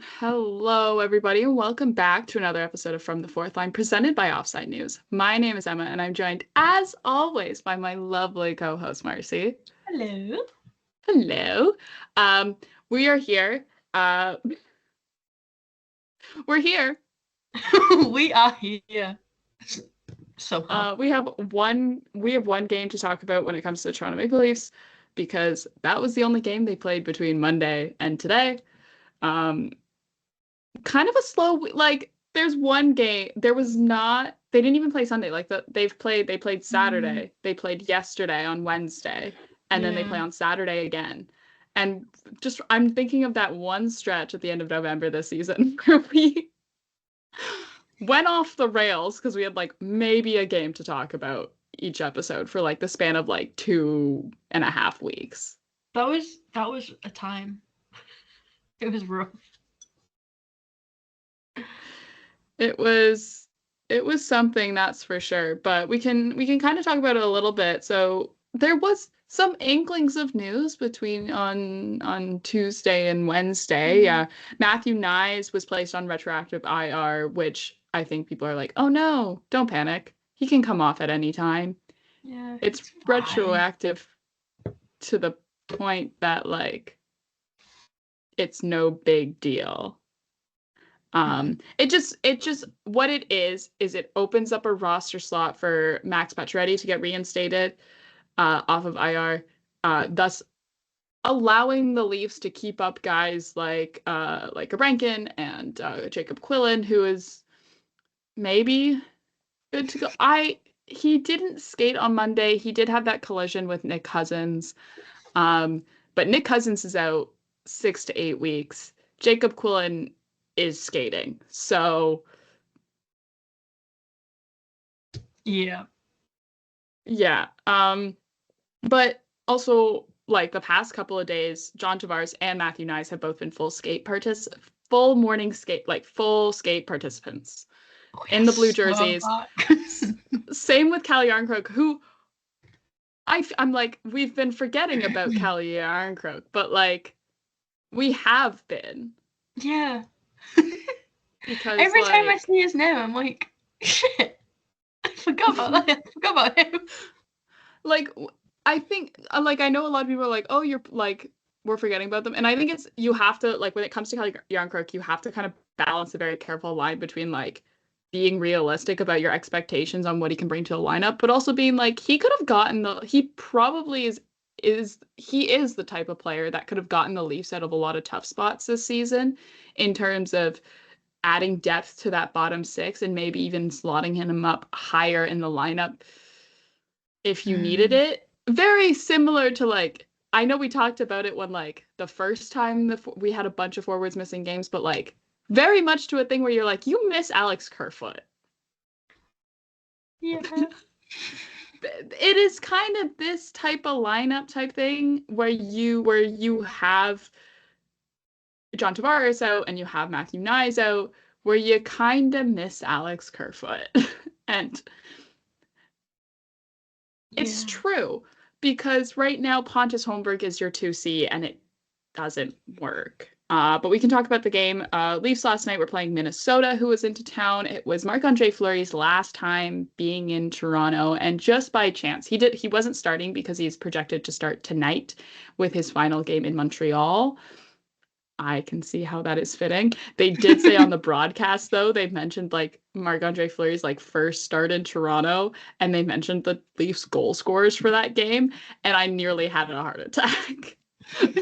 Hello, everybody, and welcome back to another episode of From the Fourth Line presented by Offside News. My name is Emma, and I'm joined, as always, by my lovely co-host, Marcie. Hello. Hello. Um, we are here. We're here. We are here. Somehow. We have one game to talk about when it comes to the Toronto Maple Leafs because that was the only game they played between Monday and today. Um, kind of a slow there's one game they didn't even play Sunday they played Saturday, they played yesterday on Wednesday, and then they play on Saturday again. And just I'm thinking of that one stretch at the end of November this season where we went off the rails because we had like maybe a game to talk about each episode for like the span of like 2.5 weeks. That was a time. It was rough. It was something, that's for sure. But we can kind of talk about it a little bit. So there was some inklings of news between on Tuesday and Wednesday. Matthew Knies was placed on retroactive IR, which I think people are like, oh no, don't panic. He can come off at any time. Yeah. It's retroactive to the point that like it's no big deal. It just what it is it opens up a roster slot for Max Pacioretty to get reinstated off of IR, thus allowing the Leafs to keep up guys like Rankin and Jacob Quillen, who is maybe good to go. He didn't skate on Monday. He did have that collision with Nick Cousins. But Nick Cousins is out 6 to 8 weeks. Jacob Quillen is skating. So yeah. But also like the past couple of days, John Tavares and Matthew Knies have both been full skate participants in the blue jerseys. Same with Calle Yarncroke, who I'm like, we've been forgetting about Calle Yarncroke, but like we have been. Yeah. Because every time I see his name, I'm like, shit. I forgot about that. I forgot about him. Like, I think, like, I know a lot of people are like, oh, you're like, we're forgetting about them. And I think it's, you have to, like, when it comes to Calle Yarncroke, you have to kind of balance a very careful line between, like, being realistic about your expectations on what he can bring to the lineup, but also being like, he could have gotten he probably he is the type of player that could have gotten the Leafs out of a lot of tough spots this season in terms of adding depth to that bottom six and maybe even slotting him up higher in the lineup if you needed it. Very similar to like, I know we talked about it when like the first time we had a bunch of forwards missing games, but like very much to a thing where you're like, you miss Alex Kerfoot. Yeah. It is kind of this type of lineup type thing where you have John Tavares out and you have Matthew Knies out, where you kind of miss Alex Kerfoot. And it's true, because right now Pontus Holmberg is your 2C and it doesn't work. But we can talk about the game. Leafs last night were playing Minnesota, who was into town. It was Marc-Andre Fleury's last time being in Toronto, and just by chance, he wasn't starting because he's projected to start tonight with his final game in Montreal. I can see how that is fitting. They did say on the broadcast, though, they mentioned like Marc-Andre Fleury's like first start in Toronto, and they mentioned the Leafs goal scorers for that game, and I nearly had a heart attack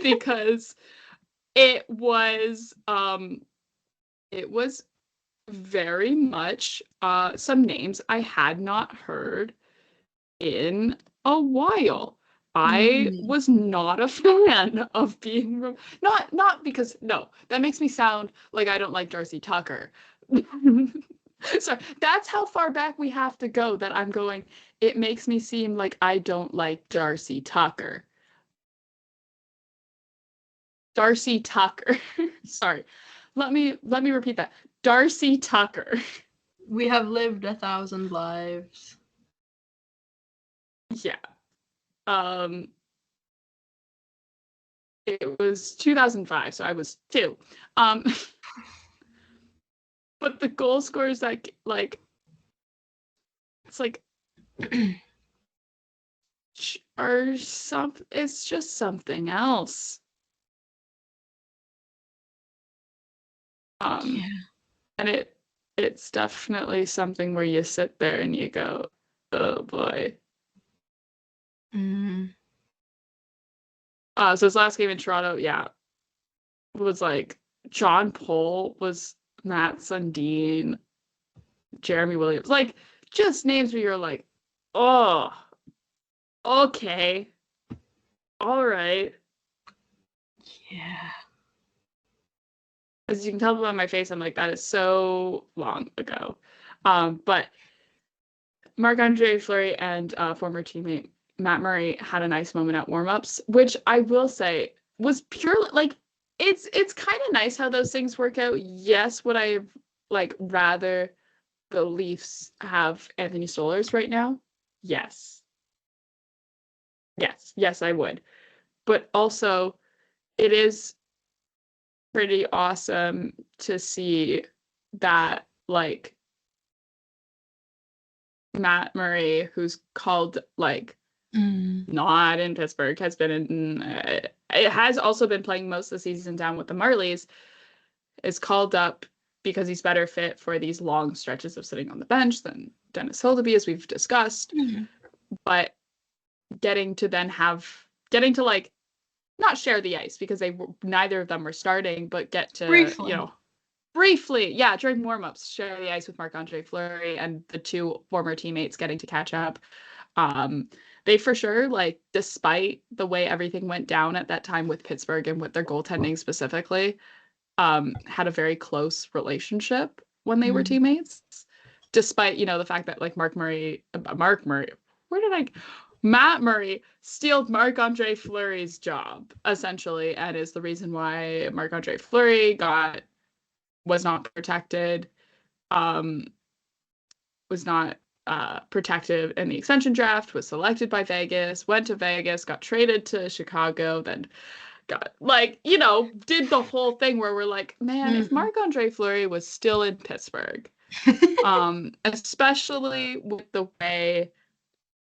because it was very much some names I had not heard in a while. I was not a fan of being not because no, that makes me sound like I don't like Darcy Tucker. So that's how far back we have to go that I'm going. It makes me seem like I don't like Darcy Tucker. Darcy Tucker. Sorry. Let me repeat that. Darcy Tucker. We have lived 1,000 lives. Yeah. It was 2005, so I was 2. Um, but the goal scorers that like it's like it's just something else. Yeah. And it's definitely something where you sit there and you go, oh boy. So his last game in Toronto, yeah, was like John Pohl was Matt Sundin, Jeremy Williams, like just names where you're like, oh, okay, all right. Yeah. As you can tell by my face, I'm like, that is so long ago. But Marc-Andre Fleury and former teammate Matt Murray had a nice moment at warm-ups, which I will say was purely like it's kind of nice how those things work out. Yes, would I like rather the Leafs have Anthony Stolarz right now? Yes. Yes, I would. But also, it is pretty awesome to see that like Matt Murray, who's called like not in Pittsburgh, has been in. It has also been playing most of the season down with the Marlies. Is called up because he's better fit for these long stretches of sitting on the bench than Dennis Hildeby, as we've discussed. But getting to like not share the ice because neither of them were starting, but get to briefly, yeah, during warm-ups, share the ice with Marc-Andre Fleury and the two former teammates getting to catch up. They for sure, like, despite the way everything went down at that time with Pittsburgh and with their goaltending specifically, had a very close relationship when they were teammates. Despite, the fact that like Matt Murray stealed Marc-Andre Fleury's job, essentially, and is the reason why Marc-Andre Fleury was not protected, was not protected in the extension draft, was selected by Vegas, went to Vegas, got traded to Chicago, then got did the whole thing where we're like, man, if Marc-Andre Fleury was still in Pittsburgh, especially with the way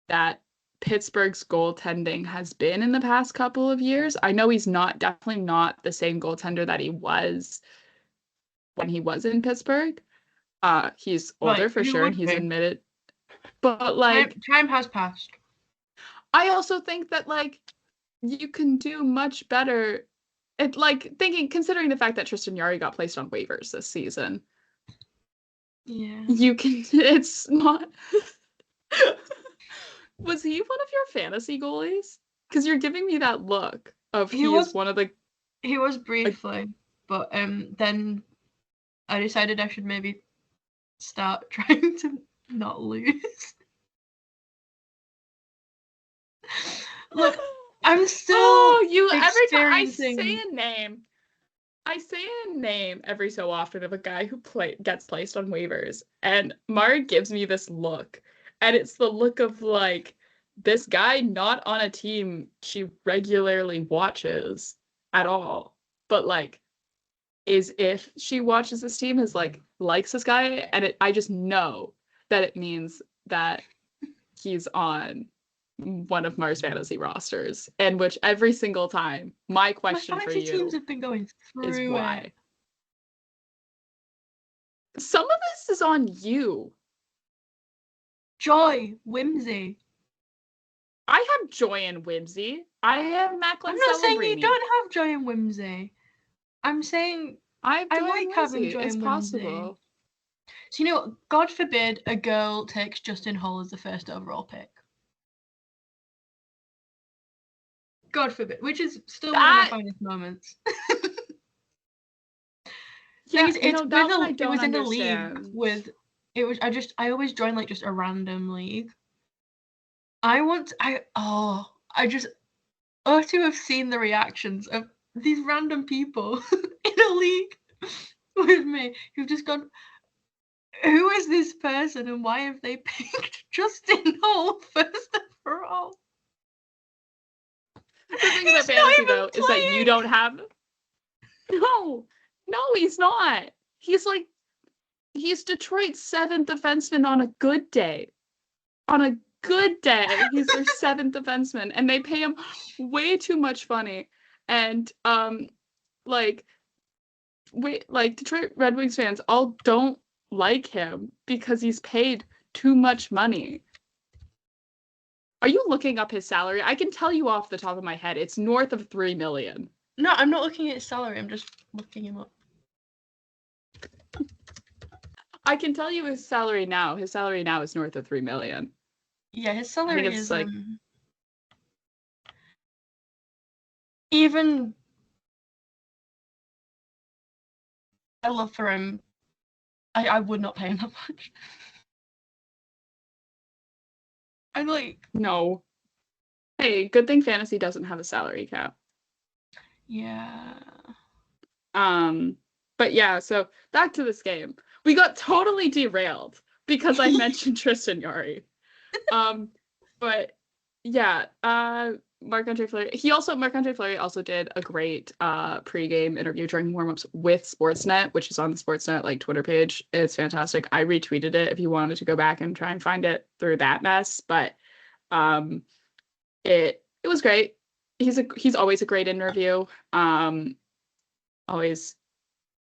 that Pittsburgh's goaltending has been in the past couple of years. I know he's definitely not the same goaltender that he was when he was in Pittsburgh. He's older for sure, and he's admitted. But like time has passed. I also think that like you can do much better at like considering the fact that Tristan Jarry got placed on waivers this season. Yeah. It's not Was he one of your fantasy goalies? Because you're giving me that look of he was one of the. He was briefly, but then I decided I should maybe start trying to not lose. Look, I'm still every time I say a name every so often of a guy who gets placed on waivers, and Mara gives me this look, and it's the look of like this guy not on a team she regularly watches at all, but like is if she watches this team is like likes this guy, and I just know that it means that he's on one of Mars fantasy rosters, and which every single time my question for you teams have been going is why. Some of this is on you. Joy, whimsy. I have joy and whimsy. I have Macklin. I'm not saying you don't have joy and whimsy. I'm saying I like having joy and whimsy. Possible. So God forbid a girl takes Justin Hull as the first overall pick. God forbid, which is still one of my finest moments. Yeah, it was in a league with. I always join like just a random league. I ought to have seen the reactions of these random people in a league with me who've just gone, who is this person and why have they picked Justin Hull first overall? The thing about He's not fantasy, even though, is that you playing. don't have. No, no, he's not. He's like, he's Detroit's seventh defenseman on a good day. On a good day, he's their seventh defenseman, and they pay him way too much money. And like, like Detroit Red Wings fans all don't like him because he's paid too much money. Are you looking up his salary? I can tell you off the top of my head, it's north of $3 million. No, I'm not looking at his salary. I'm just looking him up. I can tell you his salary now. His salary now is north of $3 million. Yeah, his I think salary it's is like even. I love for him. I would not pay him that much. I'm like, no. Hey, good thing fantasy doesn't have a salary cap. yeah. But yeah, so back to this game. We got totally derailed because I mentioned Tristan Yari. But yeah, Marc-Andre Fleury. Marc-Andre Fleury also did a great pre-game interview during warm-ups with Sportsnet, which is on the Sportsnet like Twitter page. It's fantastic. I retweeted it if you wanted to go back and try and find it through that mess. But it was great. He's always a great interview. Always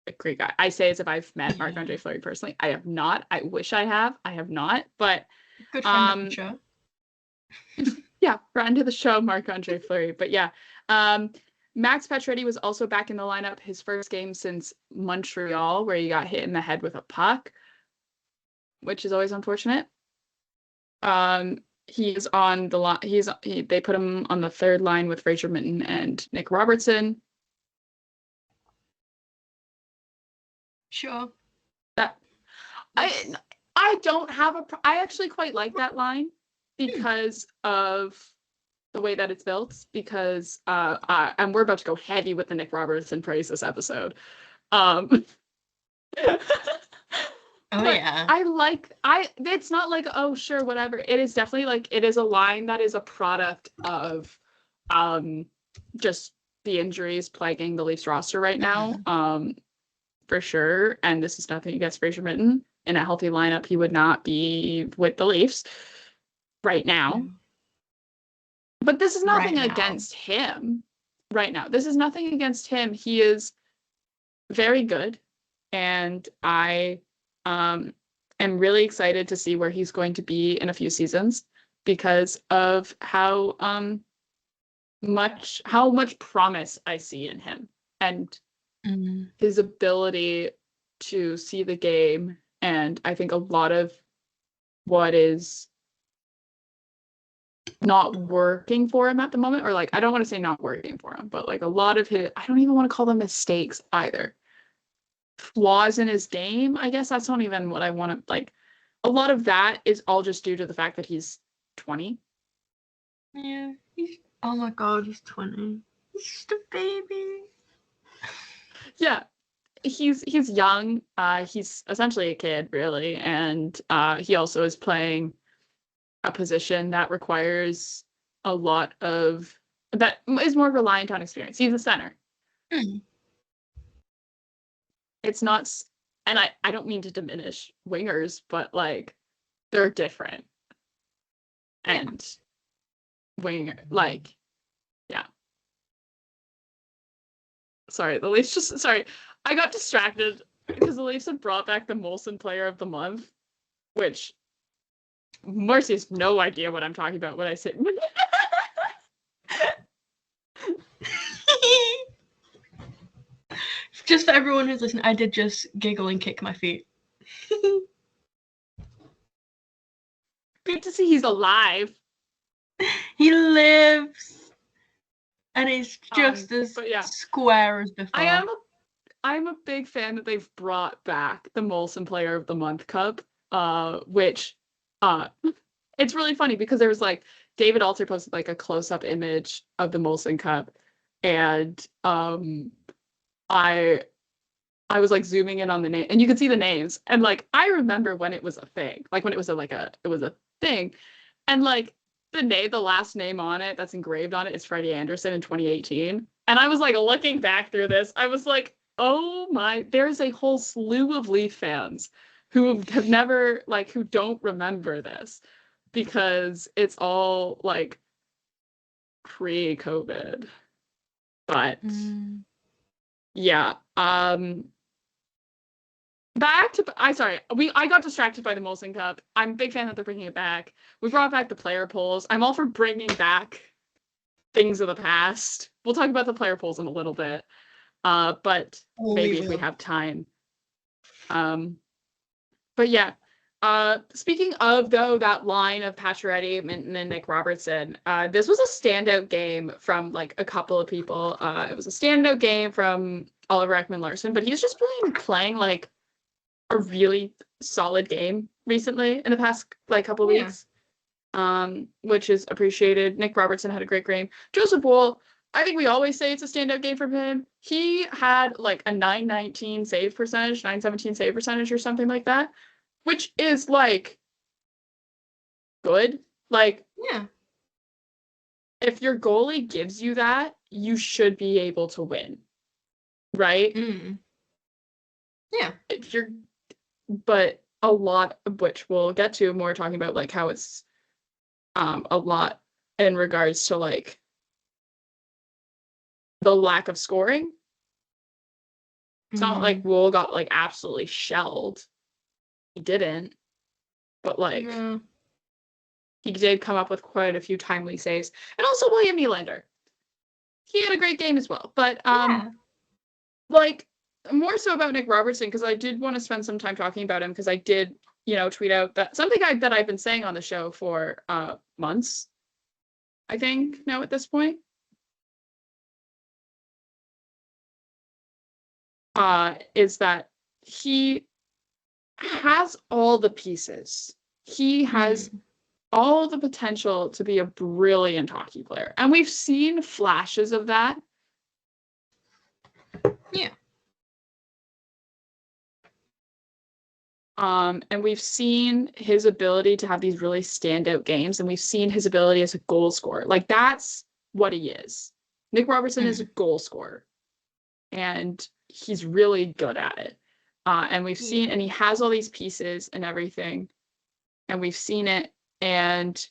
a great guy. I say as if I've met Marc-Andre Fleury personally. I have not. I wish I have. I have not. But good friend of the show. Yeah, friend of the show, Marc-Andre Fleury. But yeah, Max Pacioretty was also back in the lineup. His first game since Montreal, where he got hit in the head with a puck, which is always unfortunate. He's on the line. They put him on the third line with Fraser Minton and Nick Robertson. Sure. I don't have I actually quite like that line because of the way that it's built. Because and we're about to go heavy with the Nick Robertson praise this episode. Oh yeah. It's not like, oh sure, whatever. It is definitely like, it is a line that is a product of just the injuries plaguing the Leafs roster right now. For sure. And this is nothing against Fraser Minton. In a healthy lineup, he would not be with the Leafs right now. But this is nothing against him right now. This is nothing against him. He is very good. And I am really excited to see where he's going to be in a few seasons because of how much promise I see in him and his ability to see the game. And I think a lot of what is not working for him at the moment, or like, I don't want to say not working for him, but like a lot of his, I don't even want to call them mistakes either. Flaws in his game, I guess that's not even what I want to, like, a lot of that is all just due to the fact that he's 20. Yeah, oh my god, he's 20. He's just a baby. Yeah, he's young. He's essentially a kid, really, and he also is playing a position that requires a lot of, that is more reliant on experience. He's a center. It's not, and I don't mean to diminish wingers, but like, they're different. And winger, like, yeah. Sorry, the Leafs sorry, I got distracted because the Leafs had brought back the Molson Player of the Month, which Marcie has no idea what I'm talking about when I say. Just for everyone who's listening, I did just giggle and kick my feet. Good to see he's alive. He lives, and he's just as square as before. I'm a big fan that they've brought back the Molson Player of the Month Cup, which it's really funny because there was like, David Alter posted like a close-up image of the Molson Cup, and I was like zooming in on the name, and you could see the names, and like I remember when it was a thing, like when it was a thing, and like the last name on it that's engraved on it is Freddie Anderson in 2018. And I was like looking back through this, I was like, oh my, there's a whole slew of Leaf fans who have never like who don't remember this because it's all like pre-COVID. But yeah, back to I got distracted by the Molson Cup. I'm a big fan that they're bringing it back. We brought back the player polls. I'm all for bringing back things of the past. We'll talk about the player polls in a little bit. But maybe if we have time. But yeah. Speaking of though that line of Pacioretty, Minton, and Nick Robertson, this was a standout game from like a couple of people. It was a standout game from Oliver Ekman-Larsson, but he's just playing like a really solid game recently in the past like couple of weeks, which is appreciated. Nick Robertson had a great game. Joseph Woll, I think we always say it's a standout game from him. He had like a 919 save percentage, 917 save percentage or something like that, which is like good. Like, yeah, if your goalie gives you that, you should be able to win, right? Yeah. But a lot of which we'll get to more talking about like how it's a lot in regards to like the lack of scoring. It's not like Wool got like absolutely shelled. He didn't. But like he did come up with quite a few timely saves. And also William Nylander. He had a great game as well. But like more so about Nick Robertson, because I did want to spend some time talking about him, because I did, tweet out that something that I've been saying on the show for months, I think, now at this point. Is that he has all the pieces. He has all the potential to be a brilliant hockey player. And we've seen flashes of that. Yeah. And we've seen his ability to have these really standout games, and we've seen his ability as a goal scorer. Like, that's what he is. Nick Robertson is a goal scorer, and he's really good at it. And we've seen, and he has all these pieces and everything, and we've seen it. And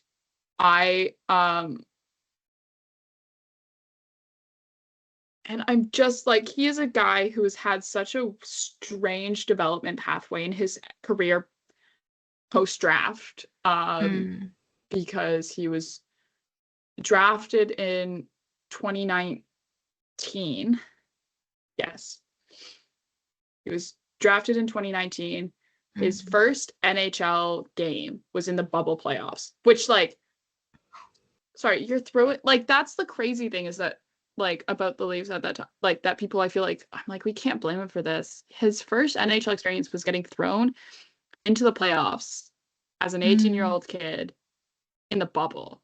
and I'm just like, he is a guy who has had such a strange development pathway in his career post-draft, because he was drafted in 2019. Yes. He was drafted in 2019. His first NHL game was in the bubble playoffs, which, like, sorry, you're throwing, like, that's the crazy thing, is that, like, about the Leafs at that time, like, that people, I feel like, I'm like, we can't blame him for this. His first NHL experience was getting thrown into the playoffs as an 18-year-old kid in the bubble.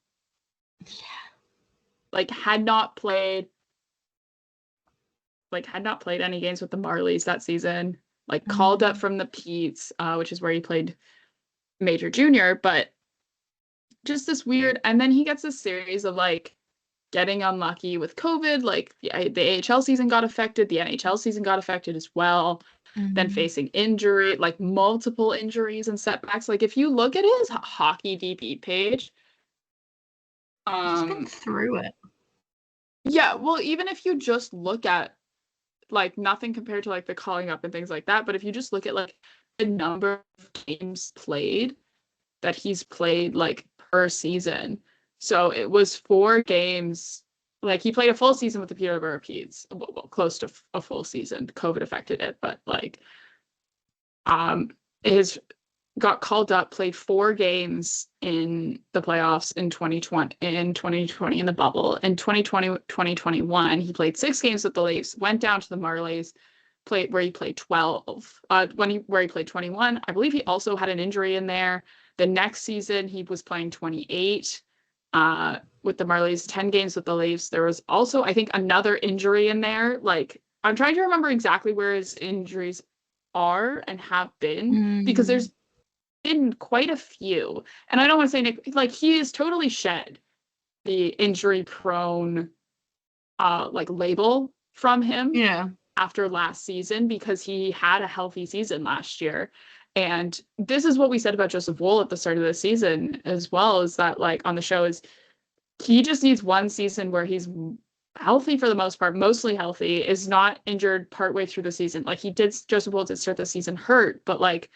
Yeah. Like, had not played any games with the Marlies that season. Like, called up from the Petes, which is where he played Major Junior, but just this weird, and then he gets this series of, like, getting unlucky with COVID, like, the AHL season got affected, the NHL season got affected as well, then facing injury, like, multiple injuries and setbacks. Like, if you look at his Hockey DB page, he's been through it. Yeah, well, even if you just look at, like, nothing compared to, like, the calling up and things like that, but if you just look at, like, the number of games played that he's played, like, per season. So it was 4 games. Like, he played a full season with the Peterborough Petes, well, close to a full season. COVID affected it, but, like, his got called up, played 4 games in the playoffs in 2020 in the bubble. In 2021, he played 6 games with the Leafs, went down to the Marlies, where he played 12. Where he played 21. I believe he also had an injury in there. The next season, he was playing 28 with the Marlies, 10 games with the Leafs. There was also, I think, another injury in there. Like, I'm trying to remember exactly where his injuries are and have been, because there's in quite a few. And I don't want to say Nick, like he is totally shed the injury prone like label from him Yeah. after last season because he had a healthy season last year. And this is what we said about Joseph Wool at the start of the season as well, is that like on the show is he just needs one season where he's healthy for the most part, mostly healthy, is not injured partway through the season. Like he did, Joseph Wool did start the season hurt, but like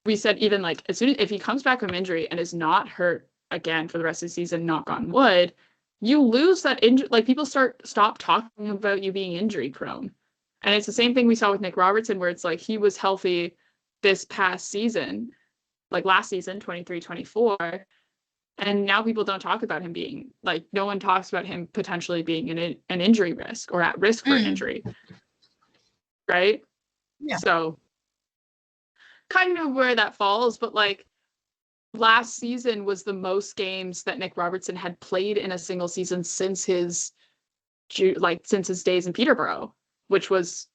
we said, even like as soon as if he comes back from injury and is not hurt again for the rest of the season, knock on wood, you lose that injury. Like people stop talking about you being injury prone. And it's the same thing we saw with Nick Robertson, where it's like he was healthy this past season, like last season, 23-24. And now people don't talk about him being like, no one talks about him potentially being an injury risk or at risk for injury. Right? Yeah. So kind of where that falls, but like last season was the most games that Nick Robertson had played in a single season since his days in Peterborough, which was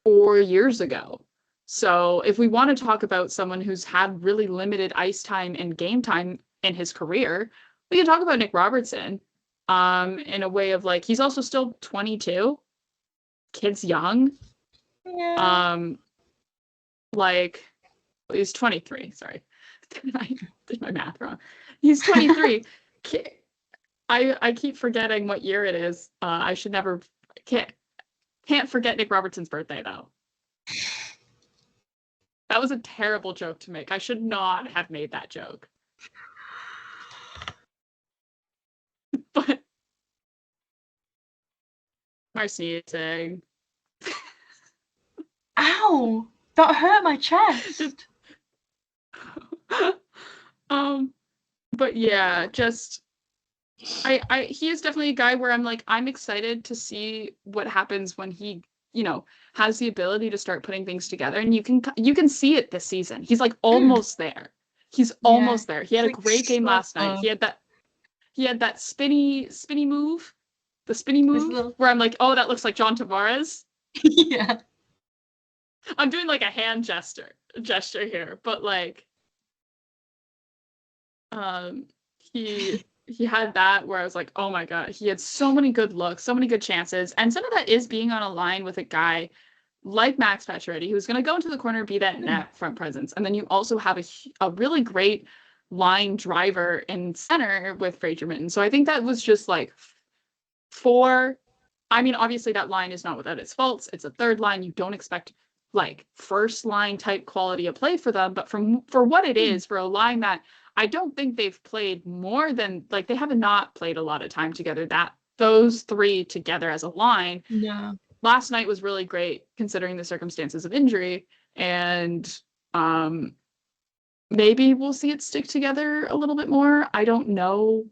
4 years ago. So if we want to talk about someone who's had really limited ice time and game time in his career, we can talk about Nick Robertson in a way of like he's also still 22, kid's young. Yeah. Like he's 23, sorry. I did my math wrong. He's 23. I keep forgetting what year it is. I should never can't forget Nick Robertson's birthday though. That was a terrible joke to make. I should not have made that joke. But Marcie saying, Ow! That hurt my chest. But yeah, just he is definitely a guy where I'm like, I'm excited to see what happens when he, has the ability to start putting things together. And you can see it this season. He's like almost there. He's almost there. He had a great game last night. He had that spinny move, the spinny move where I'm like, oh, that looks like John Tavares. Yeah. I'm doing like a hand gesture here, but like he had that where I was like, oh my God, he had so many good looks, so many good chances. And some of that is being on a line with a guy like Max Pacioretty, who's going to go into the corner and be that net front presence. And then you also have a really great line driver in center with Fraser Minton. So I think that was just like obviously that line is not without its faults. It's a third line. You don't expect like first line type quality of play for them. But for what it is, for a line that I don't think they've played more than like they have not played a lot of time together, that those three together as a line. Yeah. Last night was really great considering the circumstances of injury, and maybe we'll see it stick together a little bit more. I don't know.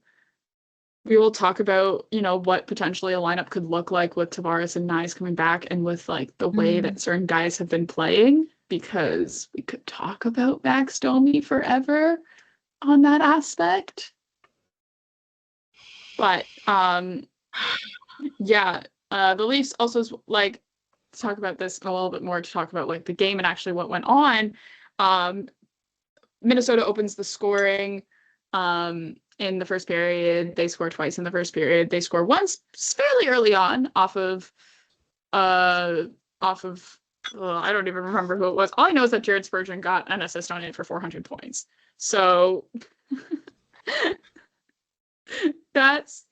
We will talk about, what potentially a lineup could look like with Tavares and Nyes coming back and with like the way that certain guys have been playing, because we could talk about Max Domi forever on that aspect. But yeah, the Leafs also like to talk about this a little bit more, to talk about like the game and actually what went on. Minnesota opens the scoring in the first period. They score twice in the first period. They score once fairly early on off of I don't even remember who it was. All I know is that Jared Spurgeon got an assist on it for 400 points. So that's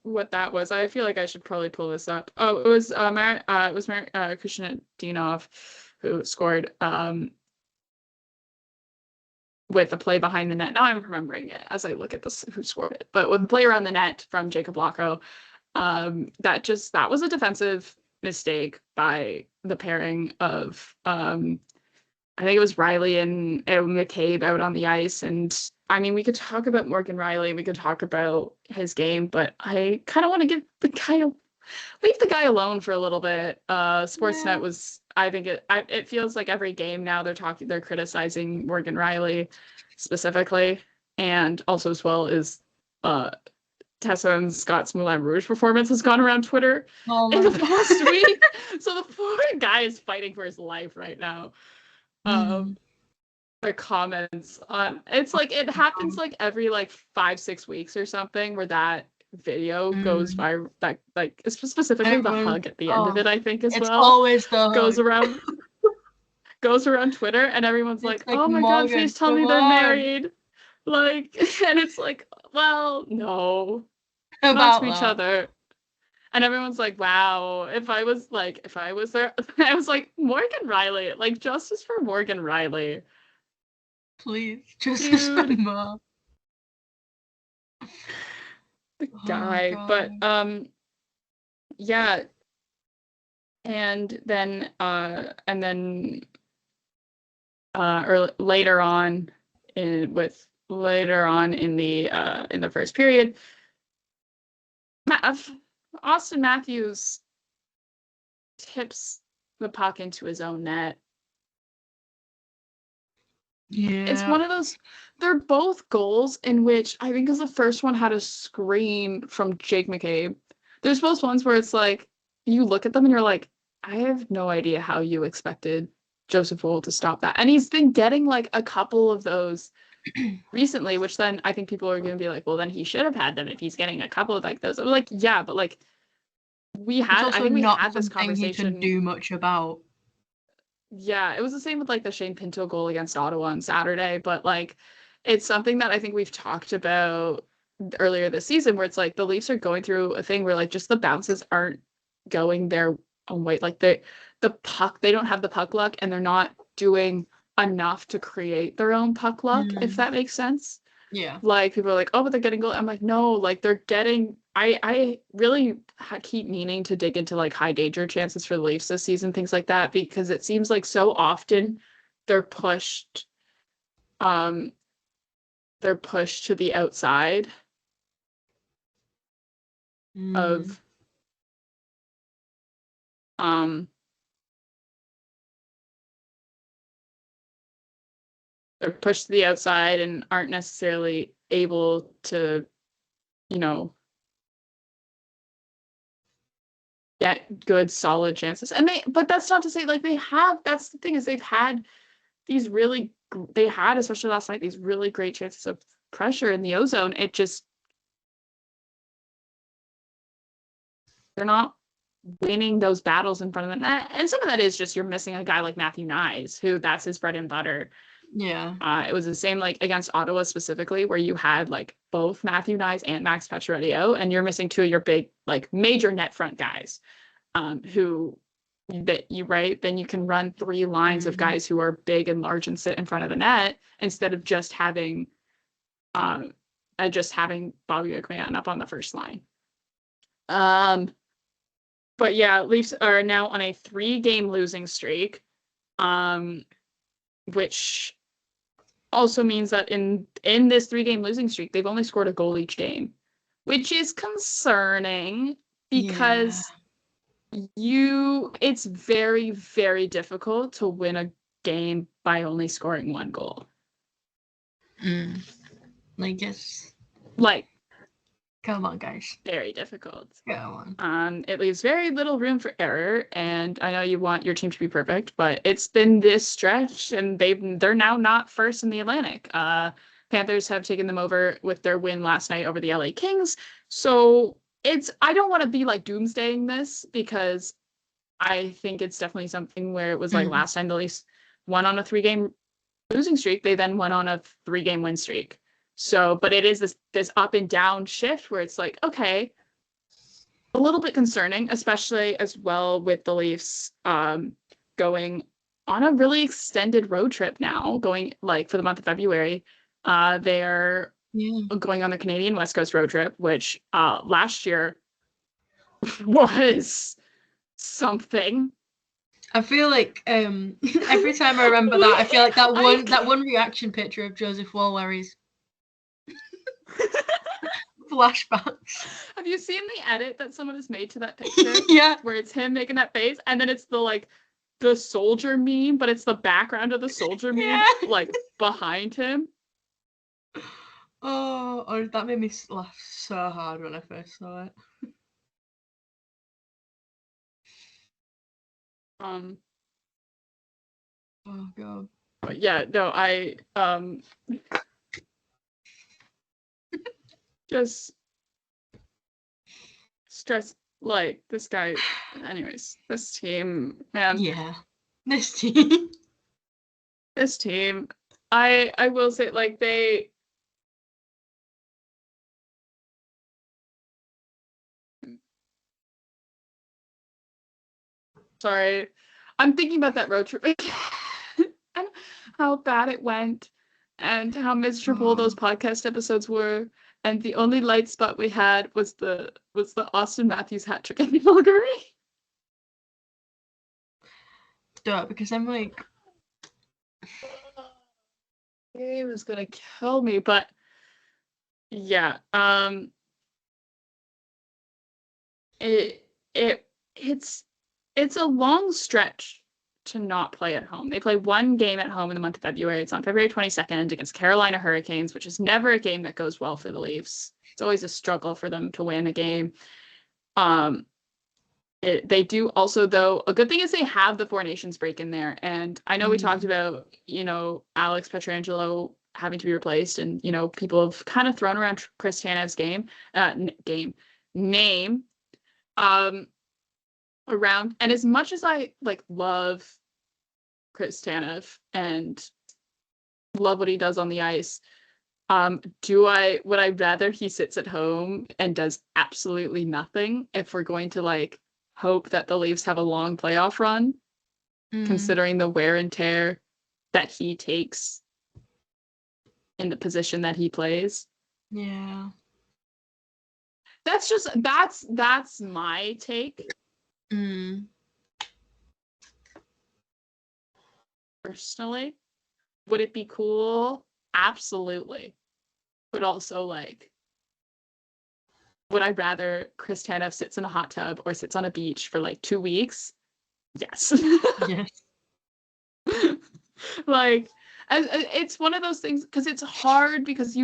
what that was. I feel like I should probably pull this up. Oh, it was Krishnadinov who scored with a play behind the net. Now I'm remembering it as I look at this who scored it. But with a play around the net from Jacob Lacko, that was a defensive mistake by the pairing of I think it was Riley and McCabe out on the ice. And I mean, we could talk about Morgan Riley, we could talk about his game, but I kind of want to leave the guy alone for a little bit. Sportsnet was, I think it feels like every game now they're criticizing Morgan Riley specifically, and also as well is Tessa and Scott's Moulin Rouge performance has gone around Twitter in the past week. So the poor guy is fighting for his life right now. The comments on it's like it happens like every like 5-6 weeks or something where that video goes viral, that like specifically the hug at the end of it, I think, as it's well. Always the goes hug. around Twitter, and everyone's like, oh my god, Morgan, please tell me they're married. Like, and it's like, well, no, not to each other. And everyone's like, wow, if I was there, I was like, Morgan Riley, like, justice for Morgan Riley. Please, justice for Mo. The guy, but, yeah. And then, later on in the first period, Austin Matthews tips the puck into his own net. Yeah. It's one of those, they're both goals in which I think, because the first one had a screen from Jake McCabe. There's both ones where it's like, you look at them and you're like, I have no idea how you expected Joseph Woll to stop that. And he's been getting like a couple of those recently, which then I think people are going to be like, well, then he should have had them if he's getting a couple of like those. I'm like, yeah, but like I think we had this conversation. He can do much about. Yeah, it was the same with like the Shane Pinto goal against Ottawa on Saturday, but like it's something that I think we've talked about earlier this season, where it's like the Leafs are going through a thing where like just the bounces aren't going their own way. Like the puck, they don't have the puck luck, and they're not doing enough to create their own puck luck, if that makes sense. Yeah. Like people are like, oh, but they're getting goal. I'm like, no, like they're getting. I really keep meaning to dig into like high danger chances for the Leafs this season, things like that, because it seems like so often they're pushed to the outside of they're pushed to the outside and aren't necessarily able to, get good solid chances. And but that's not to say like that's the thing, is they had, especially last night, these really great chances of pressure in the ozone. It just, they're not winning those battles in front of the net. And some of that is just you're missing a guy like Matthew Nyes, who that's his bread and butter. Yeah. It was the same like against Ottawa specifically, where you had like both Matthew Nyes and Max Pacioretty, and you're missing two of your big like major net front guys, then you can run three lines of guys who are big and large and sit in front of the net, instead of just having Bobby McMahon up on the first line. But yeah, Leafs are now on a 3-game losing streak, which also means that in this 3-game losing streak, they've only scored a goal each game, which is concerning, because it's very, very difficult to win a game by only scoring 1 goal. I guess. Like, come on, guys. Very difficult. Go on. It leaves very little room for error, and I know you want your team to be perfect, but it's been this stretch, and they're now not first in the Atlantic. Panthers have taken them over with their win last night over the LA Kings. So I don't want to be like doomsdaying this, because I think it's definitely something where it was like last time the Leafs won on a 3-game losing streak, they then went on a 3-game win streak. So, but it is this up and down shift where it's like, okay, a little bit concerning, especially as well with the Leafs going on a really extended road trip now, going like for the month of February. They're going on the Canadian West Coast road trip, which last year was something. I feel like every time I remember that, I feel like that one reaction picture of Joseph Woll where he's flashbacks. Have you seen the edit that someone has made to that picture? Yeah. Where it's him making that face, and then it's the soldier meme, but it's the background of the soldier meme like behind him. Oh, that made me laugh so hard when I first saw it. Um, Oh god. but yeah, no, I just stress like this guy. Anyways, this team, man, Yeah. This team. this team. I will say like they. Sorry, I'm thinking about that road trip and how bad it went, and how miserable those podcast episodes were. And the only light spot we had was the Austin Matthews hat trick in Calgary. Duh, because I'm like, He was gonna kill me, but yeah, it it it's it's a long stretch to not play at home. They play one game at home in the month of February. It's on February 22nd against Carolina Hurricanes, which is never a game that goes well for the Leafs. It's always a struggle for them to win a game. Um, they do also, though, a good thing is they have the Four Nations break in there. And I know we talked about, Alex Pietrangelo having to be replaced, and, people have kind of thrown around Chris Tanev's name, around. And as much as I love Chris Tanev and love what he does on the ice, would I rather he sits at home and does absolutely nothing if we're going to hope that the Leafs have a long playoff run, considering the wear and tear that he takes in the position that he plays? yeah. That's my take. Personally, would it be cool? Absolutely. But also, would I rather Chris Tanev sits in a hot tub or sits on a beach for 2 weeks? Yes. Yes. It's one of those things, because it's hard, because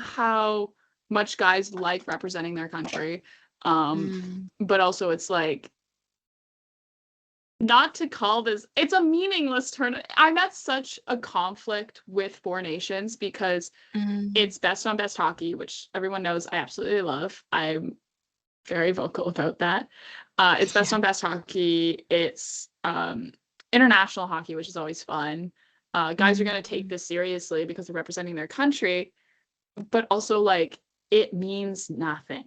how much guys like representing their country. But also it's not to call this, it's a meaningless tournament. I'm at such a conflict with Four Nations, because it's best on best hockey, which everyone knows I absolutely love. I'm very vocal about that. It's best on best hockey. It's international hockey, which is always fun. Guys are going to take this seriously because they're representing their country, but also it means nothing.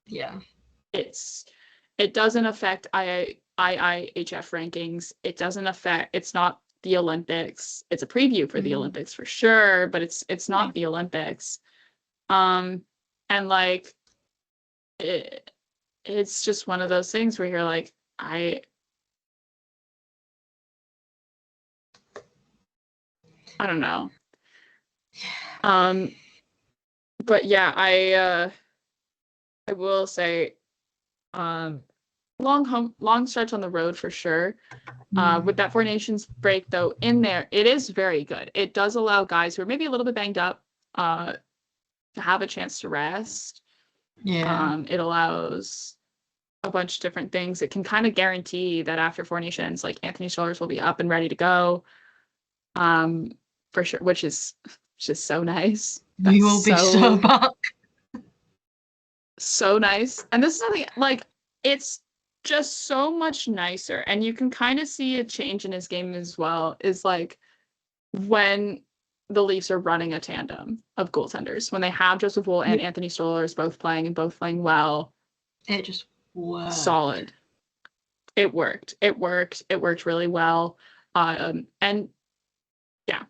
Yeah. It doesn't affect IIHF rankings. It's not the Olympics. It's a preview for the Olympics for sure, but it's not the Olympics. And it's just one of those things where you're I don't know. But yeah, I will say, long stretch on the road for sure. With that Four Nations break, though, in there, it is very good. It does allow guys who are maybe a little bit banged up to have a chance to rest. Yeah. It allows a bunch of different things. It can kind of guarantee that after Four Nations, Anthony Stolarz will be up and ready to go. For sure, which is just so nice. We will be so back. So nice. And this is something it's just so much nicer, and you can kind of see a change in his game as well, is when the Leafs are running a tandem of goaltenders, when they have Joseph Woll and Anthony Stolarz both playing, and both playing well. It just worked. Solid. It worked really well. And yeah.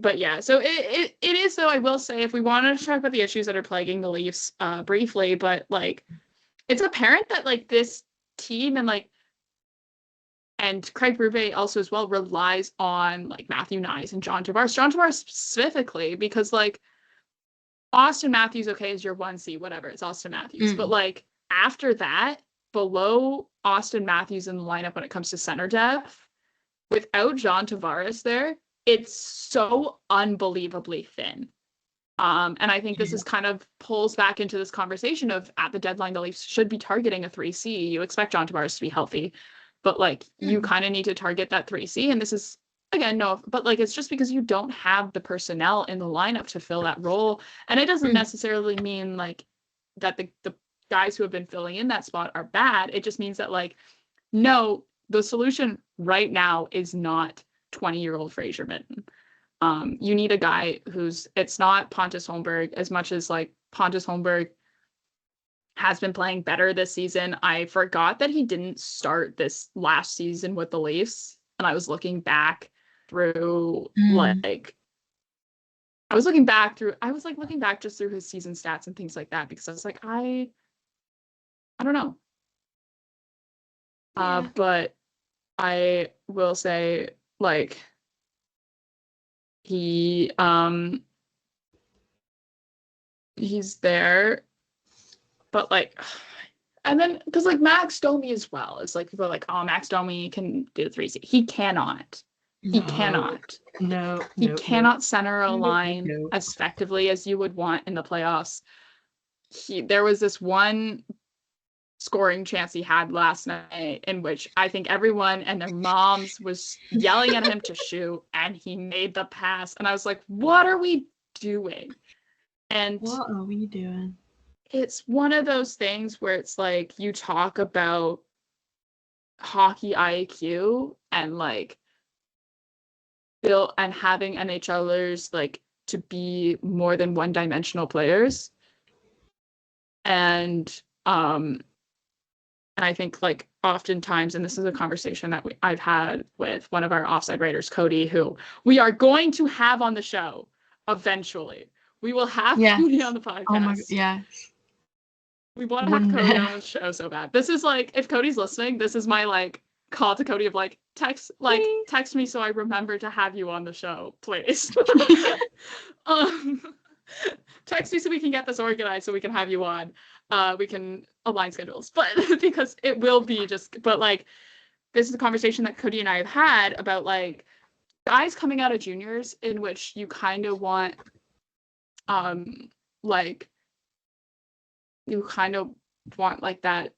But yeah, so it is, though, I will say, if we wanted to talk about the issues that are plaguing the Leafs briefly, but it's apparent that this team and Craig Berube also as well relies on Matthew Knies and John Tavares. John Tavares specifically, because Austin Matthews, okay, is your 1C, whatever, it's Austin Matthews. But after that, below Austin Matthews in the lineup when it comes to center depth, without John Tavares there, it's so unbelievably thin. And I think this is kind of pulls back into this conversation of at the deadline, the Leafs should be targeting a 3C. You expect John Tavares to be healthy, but like you kind of need to target that 3C. And this is, again, no, but like it's just because you don't have the personnel in the lineup to fill that role. And it doesn't necessarily mean like that the guys who have been filling in that spot are bad. It just means that like, no, the solution right now is not 20-year-old Fraser Minten. You need a guy it's not Pontus Holmberg as much as like Pontus Holmberg has been playing better this season. I forgot that he didn't start this last season with the Leafs. And I was looking back through I was looking back just through his season stats and things like that, because I was like, I don't know. But I will say, like, he's there, but like, and then because like Max Domi as well, it's like people are like, oh, Max Domi can do the 3C. He cannot. He cannot. He cannot center a line as effectively as you would want in the playoffs. There was this one scoring chance he had last night in which I think everyone and their moms was yelling at him to shoot, and he made the pass, and I was like, what are we doing? And what are we doing? It's one of those things where it's like you talk about hockey IQ and like and having NHLers like to be more than one-dimensional players, and I think like oftentimes, and this is a conversation that I've had with one of our offside writers, Cody, who we are going to have on the show eventually. We will have Cody on the podcast. Oh my god, yes. We want to have Cody on the show so bad. This is like, if Cody's listening, this is my like call to Cody of like, text me so I remember to have you on the show, please. Text me so we can get this organized so we can have you on. We can align schedules, but because it will be but like, this is a conversation that Cody and I have had about like guys coming out of juniors in which you kind of want, like that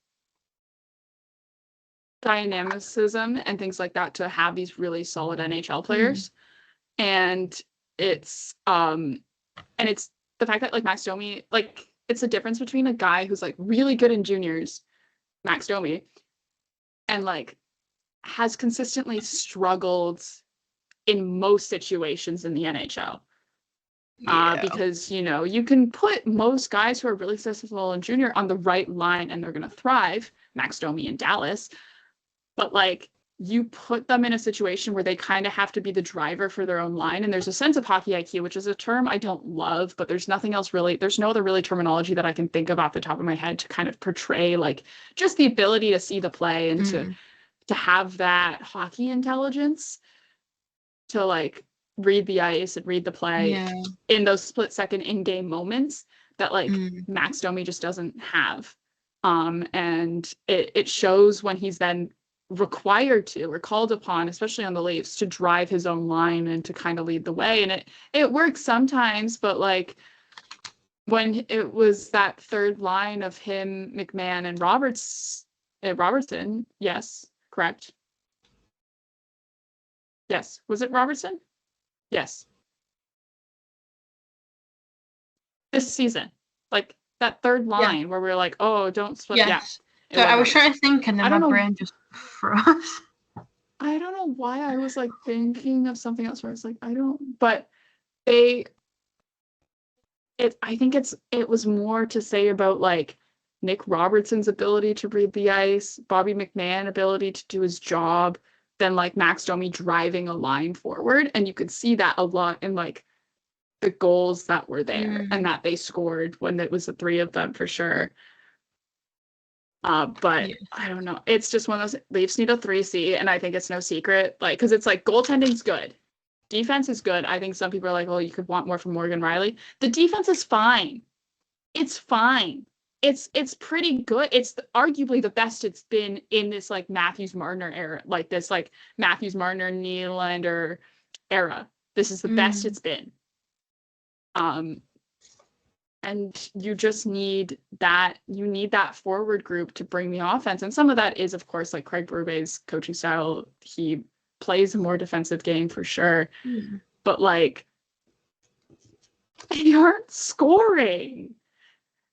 dynamicism and things like that to have these really solid NHL players. And it's the fact that like Max Domi, like it's the difference between a guy who's like really good in juniors, Max Domi, and like has consistently struggled in most situations in the NHL. Because, you know, you can put most guys who are really successful in junior on the right line and they're going to thrive, Max Domi in Dallas, but like you put them in a situation where they kind of have to be the driver for their own line. And there's a sense of hockey IQ, which is a term I don't love, but there's nothing else really, there's no other really terminology that I can think of off the top of my head to kind of portray like just the ability to see the play and to have that hockey intelligence to like read the ice and read the play in those split-second in-game moments that like Max Domi just doesn't have. And it shows when he's then required to or called upon, especially on the Leafs, to drive his own line and to kind of lead the way. And it works sometimes, but like when it was that third line of him, McMahon, and Robertson, yes, correct. Yes, was it Robertson? Yes. This season, like that third line where we're like, oh, don't split. Yes. So I was trying to think, and then my brain just froze. I don't know why I was like thinking of something else where I was like, but I think it was more to say about like Nick Robertson's ability to read the ice, Bobby McMahon ability to do his job, than like Max Domi driving a line forward. And you could see that a lot in like the goals that were there and that they scored when it was the three of them for sure. But I don't know. It's just one of those, Leafs need a 3C, and I think it's no secret. Like, because it's like goaltending's good. Defense is good. I think some people are like, well, you could want more from Morgan Rielly. The defense is fine. It's fine. It's pretty good. It's arguably the best it's been in this like Matthews Marner era, like this like Matthews Marner Nylander era. This is the best it's been. And you just need that. You need that forward group to bring the offense. And some of that is, of course, like Craig Berube's coaching style. He plays a more defensive game for sure. But like, they aren't scoring.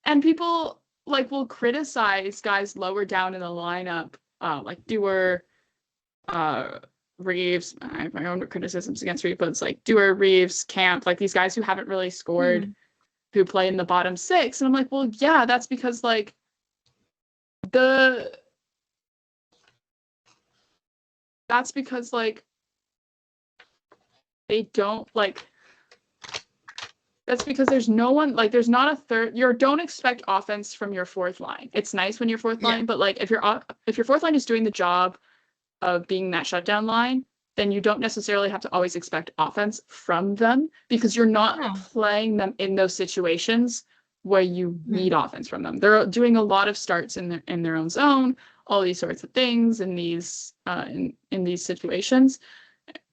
And people like will criticize guys lower down in the lineup, like Dewar, Reeves. I have my own criticisms against Reeves, but it's like Dewar, Reeves, Camp, like these guys who haven't really scored, who play in the bottom six. And I'm like, well, yeah, that's because like they don't like. That's because there's no one, like, there's not a third. You don't expect offense from your fourth line. It's nice when your fourth line, but like if your fourth line is doing the job of being that shutdown line, then you don't necessarily have to always expect offense from them, because you're not playing them in those situations where you need offense from them. They're doing a lot of starts in their own zone, all these sorts of things in these situations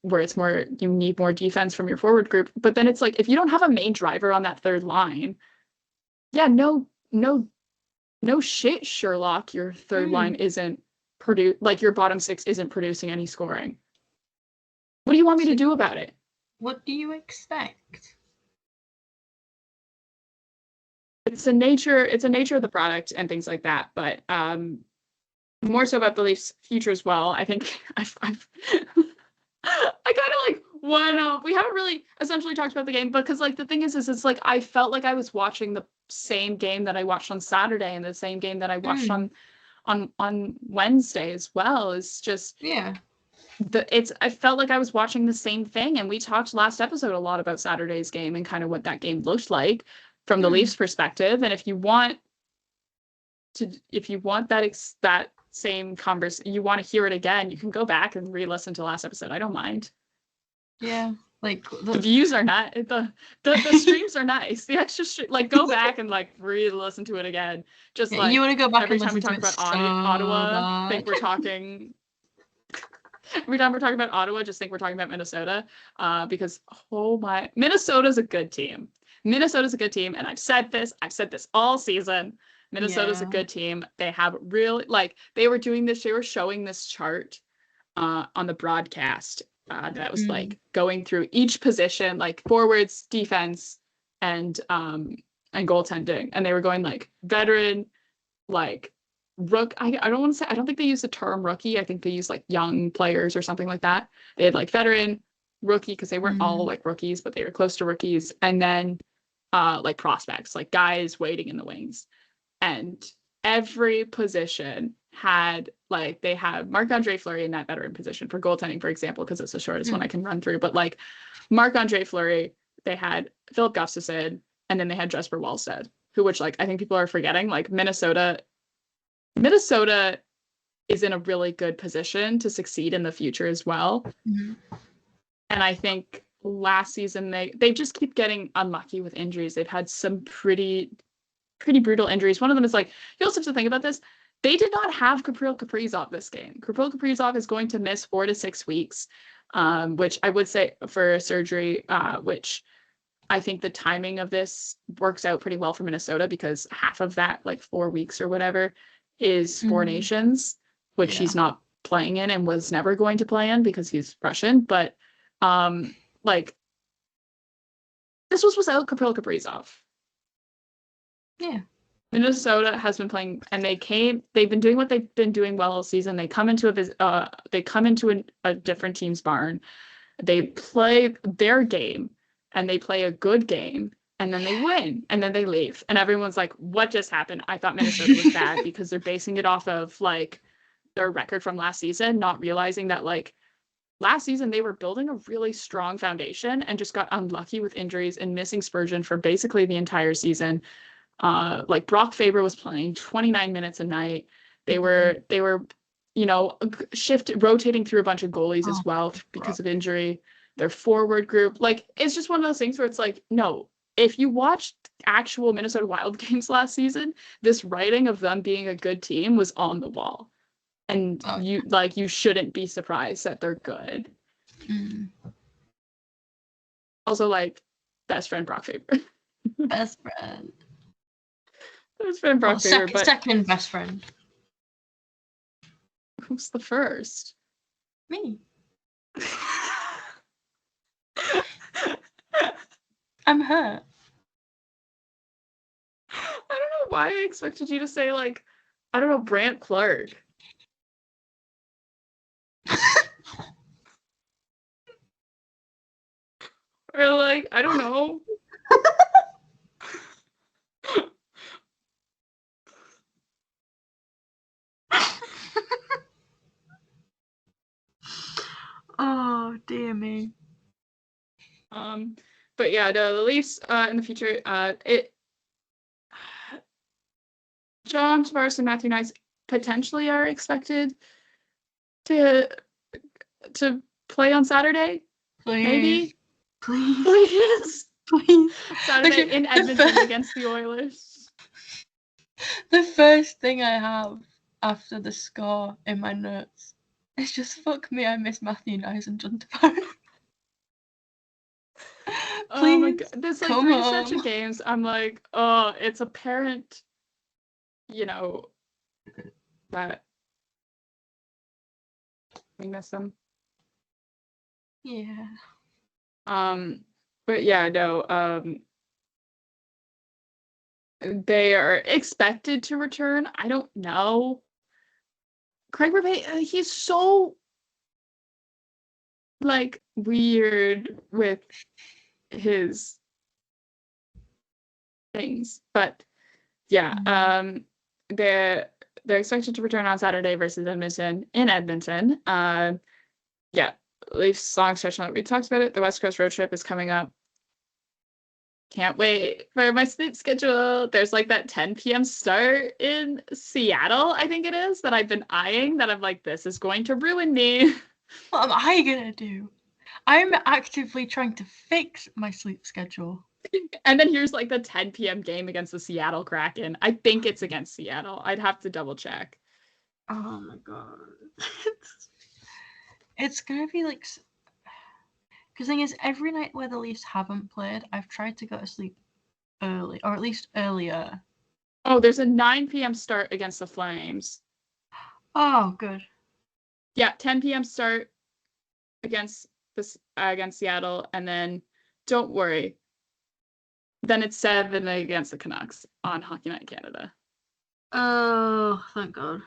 where it's more, you need more defense from your forward group. But then it's like, if you don't have a main driver on that third line, no shit, Sherlock, your third line isn't like your bottom six isn't producing any scoring. What do you want me to do about it? What do you expect? It's a nature of the product and things like that, but more so about the Leafs' future as well. I think I've I kind of like we haven't really essentially talked about the game, because like the thing is it's like I felt like I was watching the same game that I watched on Saturday and the same game that I watched on Wednesday as well. It's just I felt like I was watching the same thing. And we talked last episode a lot about Saturday's game and kind of what that game looked like from the Leafs perspective. And if you want that same conversation, you want to hear it again, you can go back and re-listen to last episode. I don't mind. Yeah, like the views are not the streams are nice. The extra like go back and like re-listen to it again. Just like you want to go back every and time we talk about Ottawa, think we're talking. Every time we're talking about Ottawa, just think we're talking about Minnesota, because Minnesota's a good team. Minnesota's a good team, and I've said this all season. Minnesota's a good team. They have really, like, they were showing this chart on the broadcast that was like going through each position, like forwards, defense, and goaltending. And they were going like veteran, like I don't think they used the term rookie. I think they used like young players or something like that. They had like veteran, rookie, because they weren't all like rookies, but they were close to rookies. And then like prospects, like guys waiting in the wings. And every position had, like, they had Marc-Andre Fleury in that veteran position for goaltending, for example, because it's the shortest one I can run through. But like Marc-Andre Fleury, they had Philip Gustafsson, and then they had Jesper Wallstedt, which like I think people are forgetting. Like Minnesota is in a really good position to succeed in the future as well. And I think last season they just keep getting unlucky with injuries. They've had some pretty brutal injuries. One of them is like, you also have to think about this. They did not have Kirill Kaprizov this game. Kirill Kaprizov is going to miss 4 to 6 weeks, which I would say for surgery, which I think the timing of this works out pretty well for Minnesota, because half of that, like 4 weeks or whatever, is Four Nations, which he's not playing in and was never going to play in because he's Russian. But like this was without Kirill Kaprizov. Yeah. Minnesota has been playing, and they've been doing what they've been doing well all season. They come into a different team's barn. They play their game, and they play a good game, and then they win, and then they leave. And everyone's like, what just happened? I thought Minnesota was bad, because they're basing it off of like their record from last season, not realizing that like last season they were building a really strong foundation and just got unlucky with injuries and missing Spurgeon for basically the entire season. Like Brock Faber was playing 29 minutes a night. They were rotating through a bunch of goalies as well because of injury. Their forward group, like, it's just one of those things where it's like, no, if you watched actual Minnesota Wild games last season, this writing of them being a good team was on the wall. And you shouldn't be surprised that they're good. Also, like, best friend Brock Faber. Best friend. Best friend Well, Brock Faber, but second best friend. who's the first? Me. I'm hurt. I don't know why I expected you to say, like, I don't know, Brant Clark. Or, like, I don't know. Oh, dear me. But yeah, the Leafs in the future, John Tavares and Matthew Knies potentially are expected to play on Saturday. Please. Maybe. Please. Please. Saturday in Edmonton against the Oilers. The first thing I have after the score in my notes is just fuck me, I miss Matthew Knies and John Tavares. Oh my god. There's like three stretch of games. I'm like, oh, it's apparent, you know, that we miss them. Yeah. But yeah, no, they are expected to return. I don't know. Craig Berube, he's so like weird with his things, but yeah, they're expected to return on Saturday versus Edmonton in Edmonton. Yeah, Leafs long stretch on it. We talked about it. The West Coast road trip is coming up. Can't wait for my sleep schedule. There's like that 10 p.m. start in Seattle, I think it is, that I've been eyeing, that I'm like, this is going to ruin me. What am I gonna do? I'm actively trying to fix my sleep schedule. And then here's like the 10 p.m. game against the Seattle Kraken. I think it's against Seattle. I'd have to double check. Oh my god. It's gonna be like... Because the thing is, every night where the Leafs haven't played, I've tried to go to sleep early, or at least earlier. Oh, there's a 9 p.m. start against the Flames. Oh, good. Yeah, 10 p.m. start against Seattle, and then don't worry. Then it's 7 against the Canucks on Hockey Night Canada. Oh, thank God.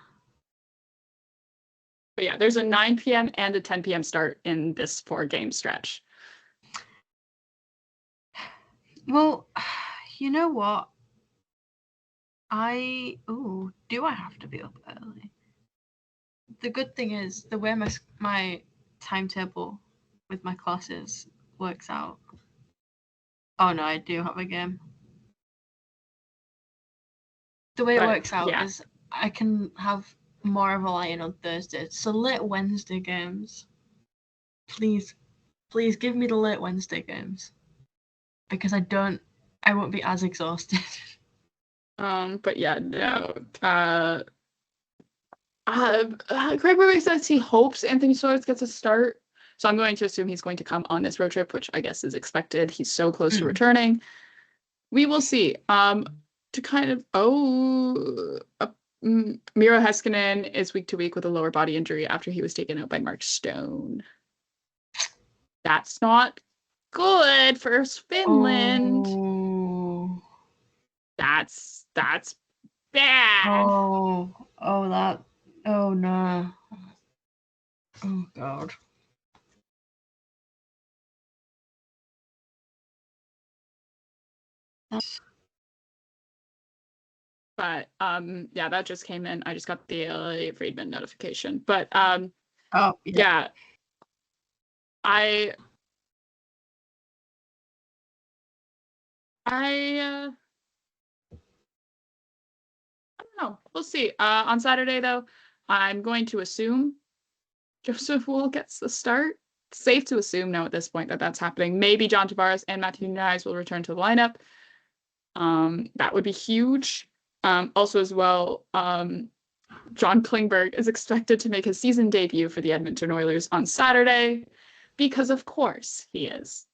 But yeah, there's a 9 p.m. and a 10 p.m. start in this 4-game stretch. Well, you know what? Do I have to be up early? The good thing is, the way my timetable with my classes works out. Oh no, I do have a game. The way it works out is I can have more of a lie-in on Thursday. So late Wednesday games. Please give me the late Wednesday games. Because I won't be as exhausted. But yeah, no. Craig Berube says he hopes Anthony Stolarz gets a start. So I'm going to assume he's going to come on this road trip, which I guess is expected. He's so close to returning. We will see. To kind of Miro Heiskanen is week to week with a lower body injury after he was taken out by Mark Stone. That's not good for Finland. Oh. That's bad. Oh no. Oh God. But yeah, that just came in. I just got the Elliot Friedman notification. But yeah. I don't know. We'll see. On Saturday though, I'm going to assume Joseph Wool gets the start. It's safe to assume now at this point that that's happening. Maybe John Tavares and Matthew Knies will return to the lineup. That would be huge. Also as well, John Klingberg is expected to make his season debut for the Edmonton Oilers on Saturday, because of course he is.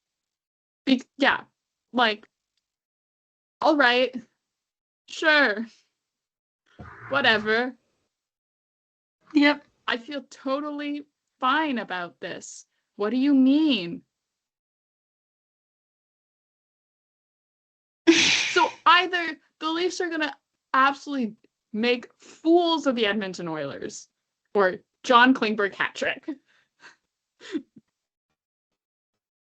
Yeah, like, all right, sure, whatever. Yep. I feel totally fine about this. What do you mean? So either the Leafs are gonna absolutely make fools of the Edmonton Oilers, or John Klingberg hat trick.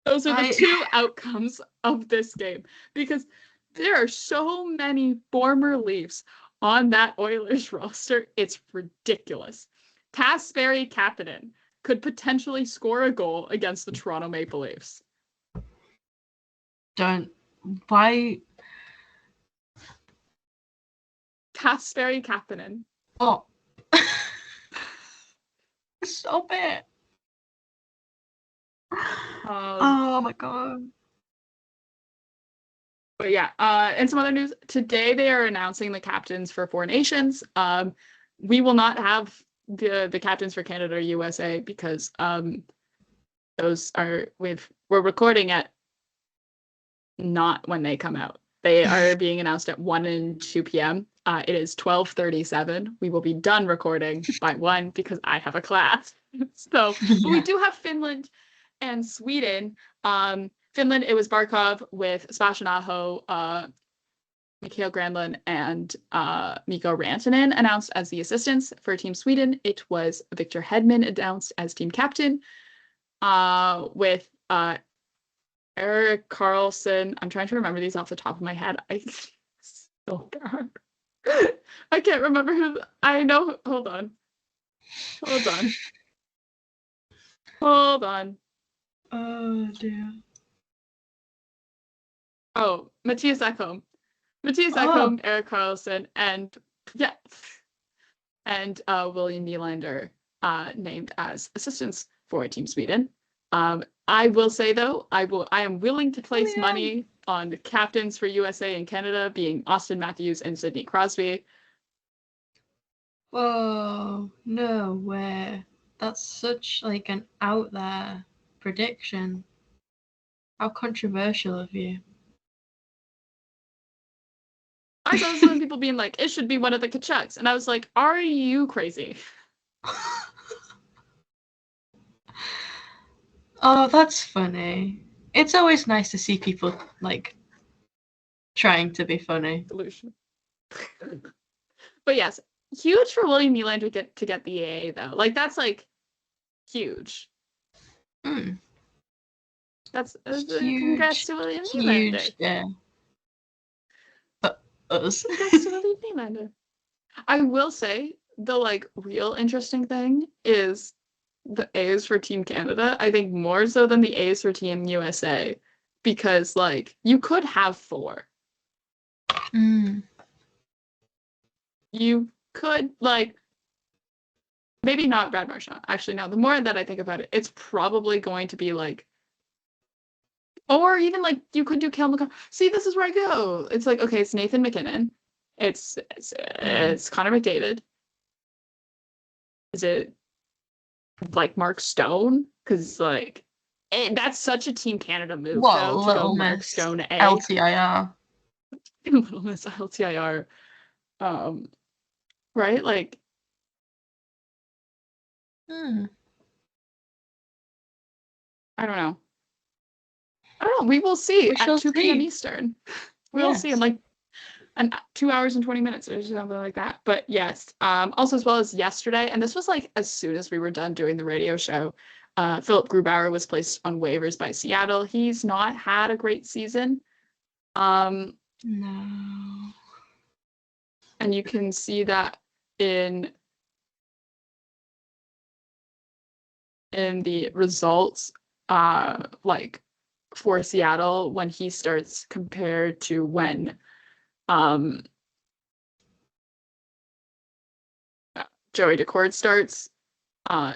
Those are the two outcomes of this game, because there are so many former Leafs on that Oilers roster. It's ridiculous. Kasperi Kapanen could potentially score a goal against the Toronto Maple Leafs. Why? Kasperi Kapanen. Oh. Stop it. Oh my god. But yeah, and some other news. Today they are announcing the captains for Four Nations. We will not have the captains for Canada or USA because those are we're recording at not when they come out. They are being announced at 1 and 2 p.m. It is 12:37. We will be done recording by 1 because I have a class. So, but we do have Finland and Sweden. Finland, it was Barkov with Sebastian Aho, Mikael Granlund, and Mikko Rantanen announced as the assistants. For Team Sweden, it was Victor Hedman announced as team captain, with Erik Karlsson. I'm trying to remember these off the top of my head. So bad. I can't remember who. I know. Hold on. Oh dear. Oh, Mattias Ekholm. Erik Karlsson, and William Nylander named as assistants for Team Sweden. I will say though, I am willing to place money on the captains for USA and Canada being Austin Matthews and Sidney Crosby. Whoa, no way. That's such like an out there prediction. How controversial of you. I saw some people being like, it should be one of the Kachucks. And I was like, are you crazy? Oh, that's funny. It's always nice to see people like trying to be funny. Delusion. But yes, huge for William Nylander to get the AA though. Like that's like huge. Mm. That's huge, congrats to William Nylander. Yeah. But us. Congrats to William Nylander. I will say the like real interesting thing is the A's for Team Canada. I think more so than the A's for Team USA, because like you could have 4. You could like maybe not Brad Marchand. Actually, no. The more that I think about it, it's probably going to be like, or even like you could do Cale McCarr. See, this is where I go. It's like okay, it's Nathan McKinnon. It's Connor McDavid. Is it like Mark Stone? Because like that's such a Team Canada move though to go Mark Stone A. LTIR. Little Miss LTIR. Right? Like I don't know. We will see at 2 p.m. Eastern. We'll see in like 2 hours and 20 minutes or something like that. But yes, also as well as yesterday, and this was like as soon as we were done doing the radio show, Philip Grubauer was placed on waivers by Seattle. He's not had a great season. No. And you can see that in the results, like for Seattle when he starts compared to when Joey Daccord starts.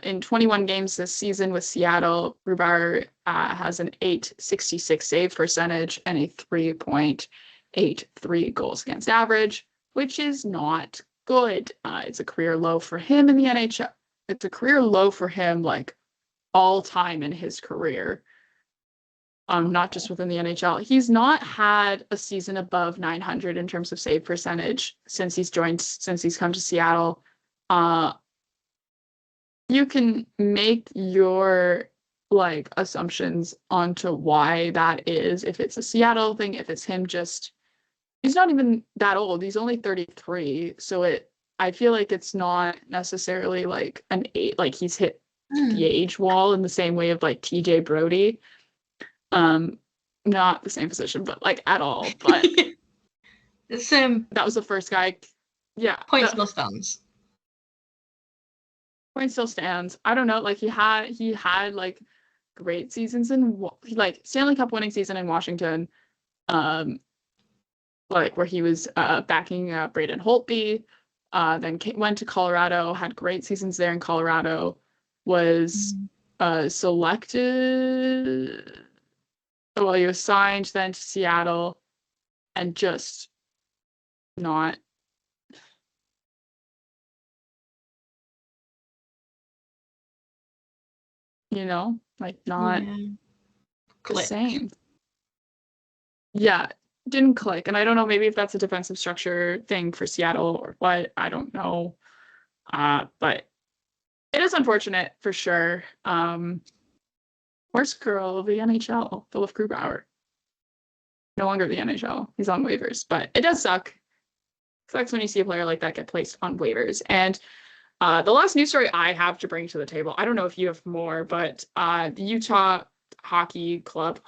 In 21 games this season with Seattle, Grubauer has an .866 save percentage and a 3.83 goals against average, which is not good. It's a career low for him in the NHL. It's a career low for him, like all time in his career. not just within the NHL. He's not had a season above 900 in terms of save percentage since he's come to Seattle. You can make your like assumptions onto why that is, if it's a Seattle thing, if it's him just he's not even that old. He's only 33, so I feel like it's not necessarily like an eight, like he's hit the age wall in the same way of like TJ Brody. Not the same position, but like at all. But the same. That was the first guy. Yeah. Point still stands. Point still stands. I don't know. Like he had like great seasons in like Stanley Cup winning season in Washington. Like where he was backing Braden Holtby. Then went to Colorado, had great seasons there in Colorado. Was selected. Well, he was signed then to Seattle, and just not. Like not the same. Yeah, didn't click. And I don't know, maybe if that's a defensive structure thing for Seattle or what, I don't know. But it is unfortunate for sure. Worst girl of the NHL, Philip Grubauer. No longer the NHL. He's on waivers, but it does suck. It sucks when you see a player like that get placed on waivers. And the last news story I have to bring to the table, I don't know if you have more, but the Utah Hockey Club,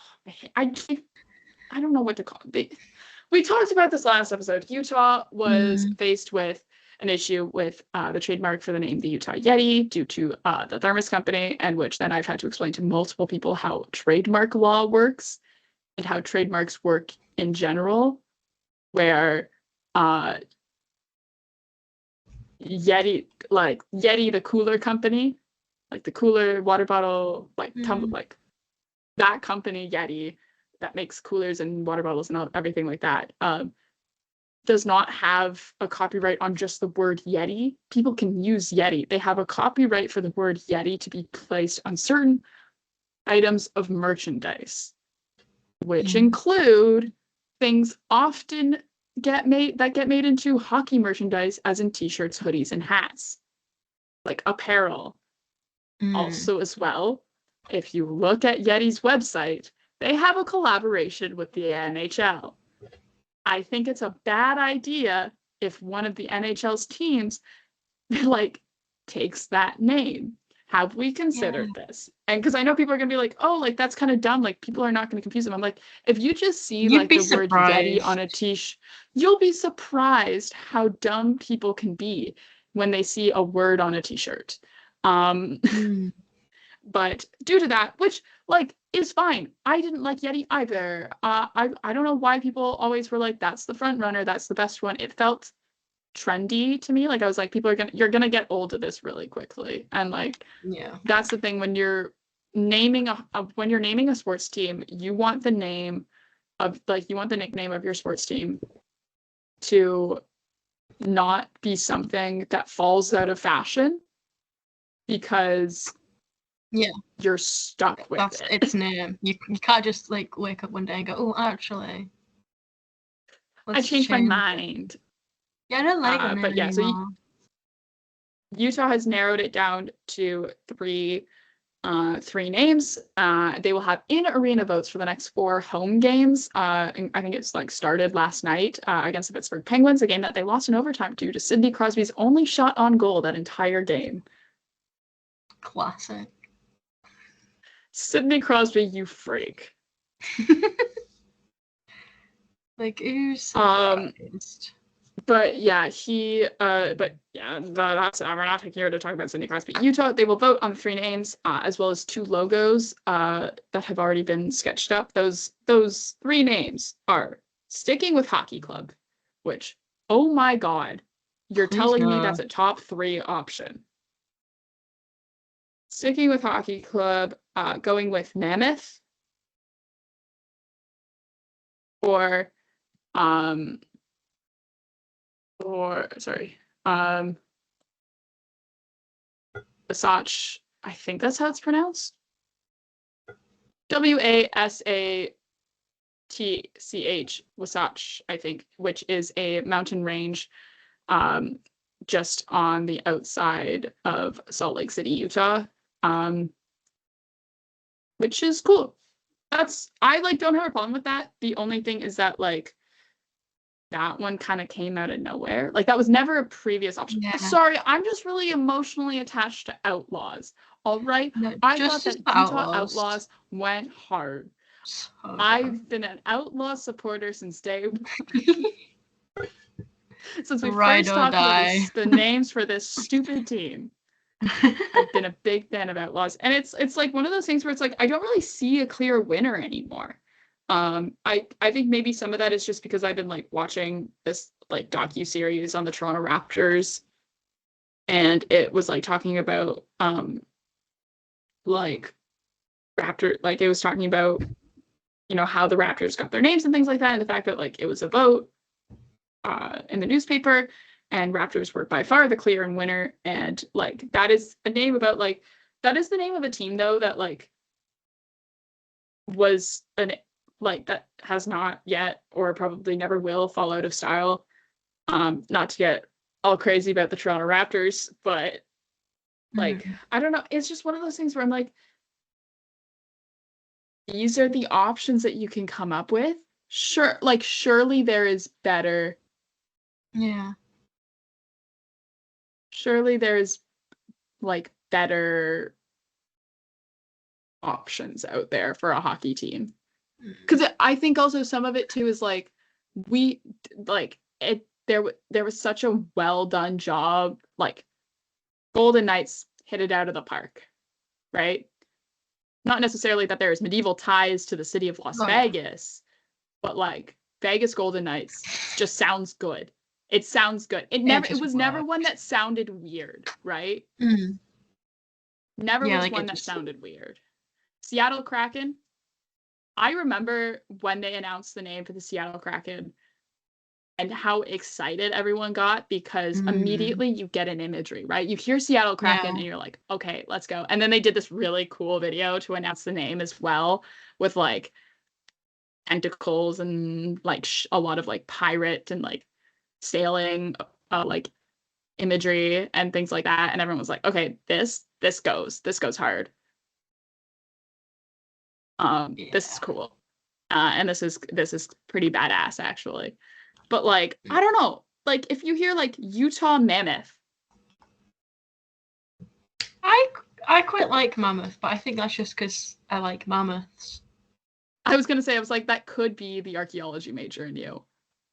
I don't know what to call it. We talked about this last episode. Utah was faced with an issue with the trademark for the name the Utah Yeti due to the Thermos Company, and which then I've had to explain to multiple people how trademark law works and how trademarks work in general, where Yeti, the cooler company, like the cooler water bottle, like like that company, Yeti, that makes coolers and water bottles and everything like that, does not have a copyright on just the word Yeti. People can use Yeti. They have a copyright for the word Yeti to be placed on certain items of merchandise, which include things often get made into hockey merchandise, as in t-shirts, hoodies, and hats, like apparel. Also, as well, if you look at Yeti's website, they have a collaboration with the NHL. I think it's a bad idea if one of the NHL's teams like takes that name. Have we considered this? And because I know people are gonna be like, oh, like that's kind of dumb. Like people are not gonna confuse them. I'm like, if you just see like the word Yeti on a t-shirt, you'll be surprised how dumb people can be when they see a word on a t-shirt. But due to that, which like is fine. I didn't like Yeti either. I don't know why people always were like, that's the front runner, that's the best one. It felt trendy to me. Like I was like, you're gonna get old of this really quickly. And like, that's the thing when you're naming a sports team, you want the nickname of your sports team to not be something that falls out of fashion, because you're stuck with it. Its name. You can't just like wake up one day and go, oh, actually, I changed my mind. Yeah, I don't like it but yeah, anymore. so Utah has narrowed it down to three names. They will have in-arena votes for the next 4 home games. And I think it's like started last night against the Pittsburgh Penguins, a game that they lost in overtime due to Sidney Crosby's only shot on goal that entire game. Classic. Sidney Crosby, you freak. Like, who's surprised? But yeah, that's we're not here to talk about Sidney Crosby. Utah, they will vote on 3 names, as well as 2 logos that have already been sketched up. Those 3 names are Sticking with Hockey Club, which, oh my god, you're telling me that's a top 3 option. Sticking with Hockey Club, going with Mammoth, or Versace, I think that's how it's pronounced. Wasatch, Wasatch, I think, which is a mountain range just on the outside of Salt Lake City, Utah, which is cool. I like don't have a problem with that. The only thing is that like that one kind of came out of nowhere. Like that was never a previous option. Yeah. Sorry, I'm just really emotionally attached to Outlaws. All right, No, I thought that Utah Outlaws went hard. so I've been an Outlaw supporter since day one. Since we Ride first or talked about die. the names for this stupid team. I've been a big fan of Outlaws, and it's like one of those things where it's like I don't really see a clear winner anymore. I think maybe some of that is just because I've been like watching this like docu-series on the Toronto Raptors, and it was like talking about like Raptor, like it was talking about how the Raptors got their names and things like that, and the fact that like it was a vote in the newspaper, and Raptors were by far the clear and winner, and like that is a name about like that is the name of a team though that like was an like that has not yet or probably never will fall out of style. Not to get all crazy about the Toronto Raptors, but like I don't know, it's just one of those things where I'm like, these are the options that you can come up with. Sure, like surely there is better. Yeah. Surely there's like better options out there for a hockey team. Because I think also some of it too is like we like it there was such a well done job. Like Golden Knights hit it out of the park, right? Not necessarily that there's medieval ties to the city of Las Vegas, but like Vegas Golden Knights just sounds good. It sounds good. It was never one that sounded weird, right? Never was one that sounded weird. Seattle Kraken. I remember when they announced the name for the Seattle Kraken and how excited everyone got, because immediately you get an imagery, right? You hear Seattle Kraken and you're like, okay, let's go. And then they did this really cool video to announce the name as well, with like tentacles and like a lot of like pirate and like sailing like imagery and things like that. And everyone was like, okay, this goes hard. This is cool. And this is pretty badass actually. But like, I don't know, like if you hear like Utah Mammoth. I quite like Mammoth, but I think that's just because I like mammoths. I was gonna say, I was like, that could be the archaeology major in you.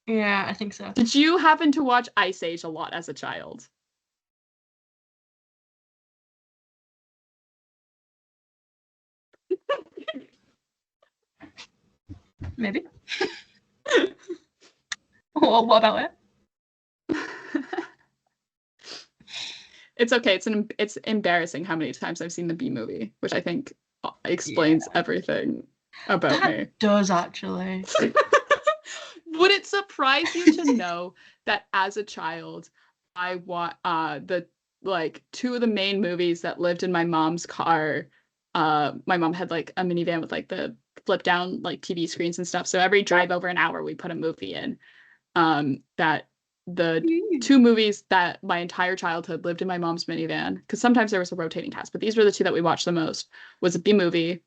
Yeah, I think so. Did you happen to watch Ice Age a lot as a child? Maybe. Well, what about it? It's okay. It's embarrassing how many times I've seen the Bee Movie, which I think explains everything about me. It does actually. Would it surprise you to know that as a child, I watched the like two of the main movies that lived in my mom's car. My mom had like a minivan with like the flip down like TV screens and stuff. So every drive over an hour, we put a movie in. That the two movies that my entire childhood lived in my mom's minivan, because sometimes there was a rotating cast, but these were the two that we watched the most, was a Bee Movie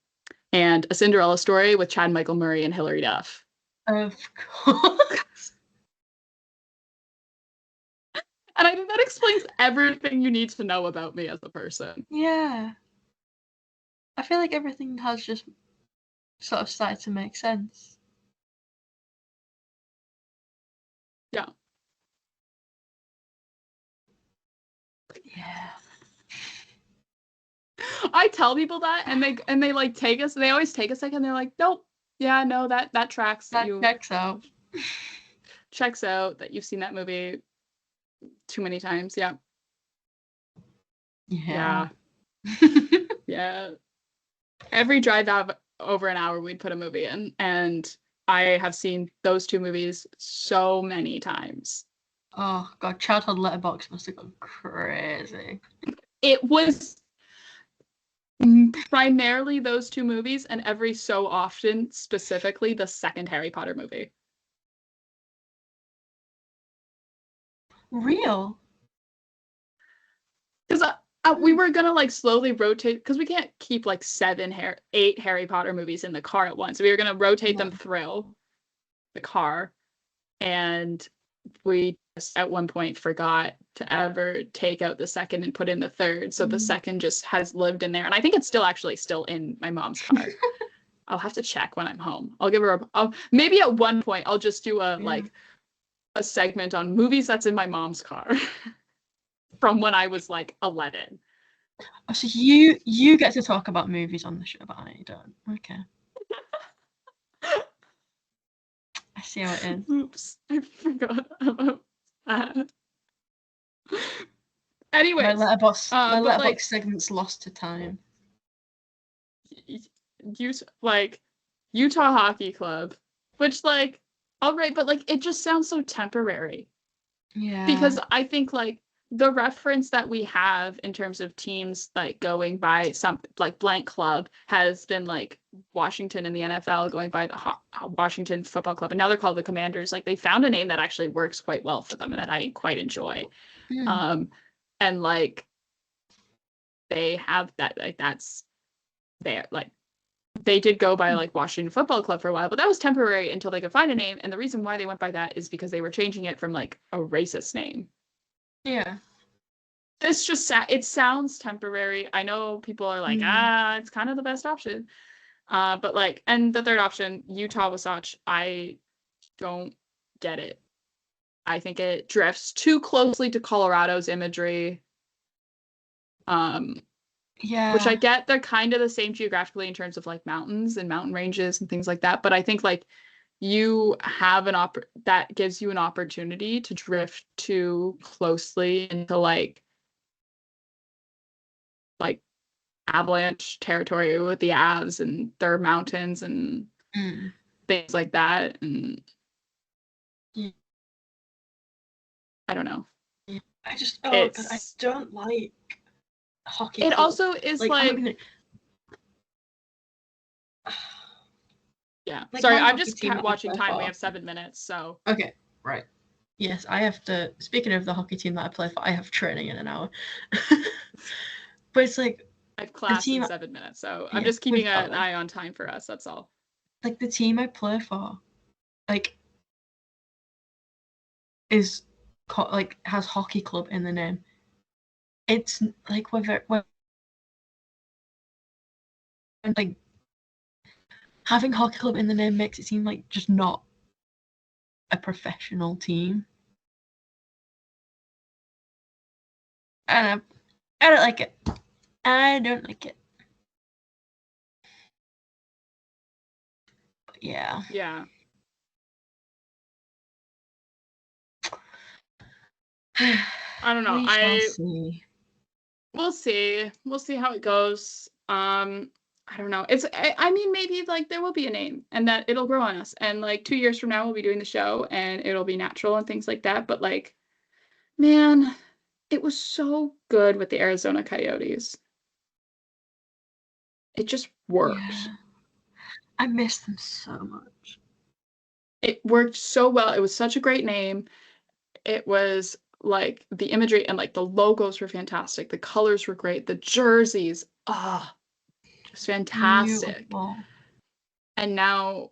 and A Cinderella Story with Chad Michael Murray and Hilary Duff. Of course. And I think that explains everything you need to know about me as a person. Yeah. I feel like everything has just sort of started to make sense. Yeah. Yeah. I tell people that and they like take us, they always take a second, they're like, nope, yeah, no, that tracks. That checks out. Checks out that you've seen that movie too many times. Yeah. Yeah. Yeah. Every drive out over an hour, we'd put a movie in, and I have seen those two movies so many times. Oh god, childhood letterbox must have gone crazy. It was Primarily those two movies, and every so often, specifically the second Harry Potter movie. Real? Because we were gonna like slowly rotate, because we can't keep like 8 Harry Potter movies in the car at once. We were gonna rotate them through the car, and we just at one point forgot to ever take out the second and put in the third, so the second just has lived in there, and I think it's still in my mom's car. I'll have to check when I'm home. I'll give her maybe at one point I'll just do a segment on movies that's in my mom's car from when I was like 11. So you get to talk about movies on the show, but I don't. Okay. I see how it is. Oops, I forgot about that. Anyways, my letterbox segment's lost to time. Utah Hockey Club, which like, all right, but like it just sounds so temporary. Yeah. Because I think like the reference that we have in terms of teams like going by some like blank club has been like Washington in the NFL going by the Washington Football Club, and now they're called the Commanders. Like they found a name that actually works quite well for them and that I quite enjoy. And like they have that, like that's there, like they did go by like Washington Football Club for a while, but that was temporary until they could find a name. And the reason why they went by that is because they were changing it from like a racist name. Yeah. This just it sounds temporary. I know people are like, it's kind of the best option. But like, and the third option, Utah Wasatch, I don't get it. I think it drifts too closely to Colorado's imagery. Yeah. Which I get, they're kind of the same geographically in terms of like mountains and mountain ranges and things like that. But I think like you have that gives you an opportunity to drift too closely into like Avalanche territory with the Avs and their mountains and things like that. And I don't know. I just I don't like hockey. It also is like yeah. Sorry, I'm just watching time. We have 7 minutes, so okay, right. Yes, I have to. Speaking of the hockey team that I play for, I have training in an hour. But it's like I have class in 7 minutes, so I'm just keeping an eye on time for us. That's all. Like the team I play for, like, is like has hockey club in the name. It's like we're like having hockey club in the name makes it seem like just not a professional team. I don't like it. I don't like it. But yeah. Yeah. I don't know. We'll see. We'll see how it goes. I don't know. I mean, maybe like there will be a name and that it'll grow on us. And like 2 years from now, we'll be doing the show and it'll be natural and things like that. But like, man, it was so good with the Arizona Coyotes. It just works. Yeah. I miss them so much. It worked so well. It was such a great name. It was like the imagery and like the logos were fantastic. The colors were great. The jerseys, just fantastic. Beautiful. And now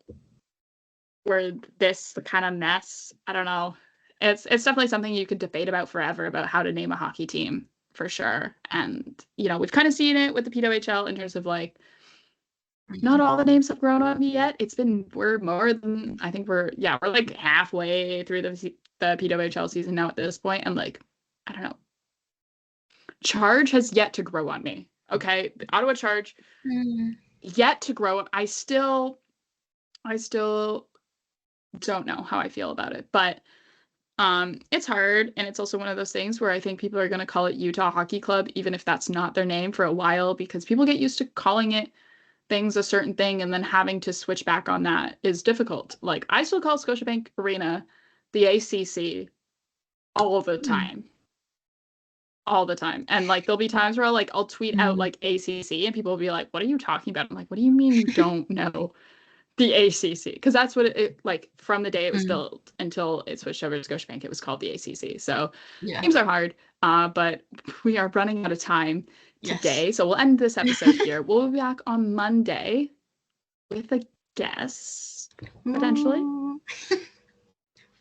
we're the kind of mess. I don't know. It's definitely something you could debate about forever about how to name a hockey team for sure. And you know, we've kind of seen it with the PWHL in terms of like not all the names have grown on me yet. We're more than I think we're like halfway through the PWHL season now at this point, and like I don't know. Charge has yet to grow on me. Okay, the Ottawa Charge yet to grow. I still don't know how I feel about it, but it's hard, and it's also one of those things where I think people are going to call it Utah Hockey Club, even if that's not their name for a while, because people get used to calling it things a certain thing, and then having to switch back on that is difficult. Like I still call Scotiabank Arena the ACC all the time. all the time. And like there'll be times where I'll tweet out like ACC and people will be like, what are you talking about? I'm like, what do you mean you don't know the ACC? Because that's what it like from the day it was built until it switched over to Scotiabank, it was called the ACC. So games are hard, but we are running out of time today. So we'll end this episode here. We'll be back on Monday with a guest, potentially.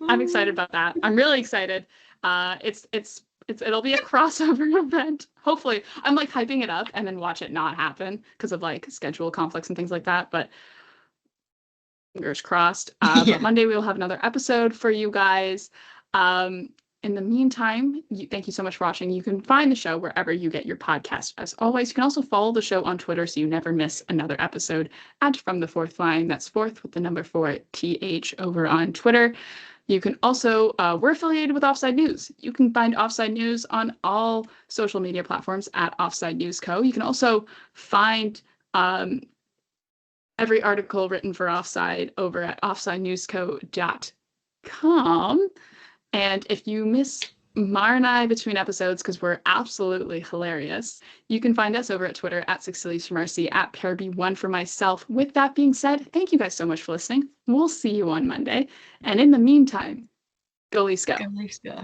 I'm excited about that. I'm really excited. It'll be a crossover event. Hopefully, I'm like hyping it up and then watch it not happen because of like schedule conflicts and things like that. But fingers crossed. But Monday we will have another episode for you guys. In the meantime, thank you so much for watching. You can find the show wherever you get your podcast. As always, you can also follow the show on Twitter so you never miss another episode at From the Fourth Line. That's fourth with the number 4 TH over on Twitter. You can also, we're affiliated with Offside News. You can find Offside News on all social media platforms at Offside News Co. You can also find every article written for Offside over at offsidenewsco.com. And if you miss Mar and I between episodes, because we're absolutely hilarious, you can find us over at Twitter at 6 Sillies for Marcie, at Parby1 for myself. With that being said, thank you guys so much for listening. We'll see you on Monday. And in the meantime, go Leafs go. Go Leafs go.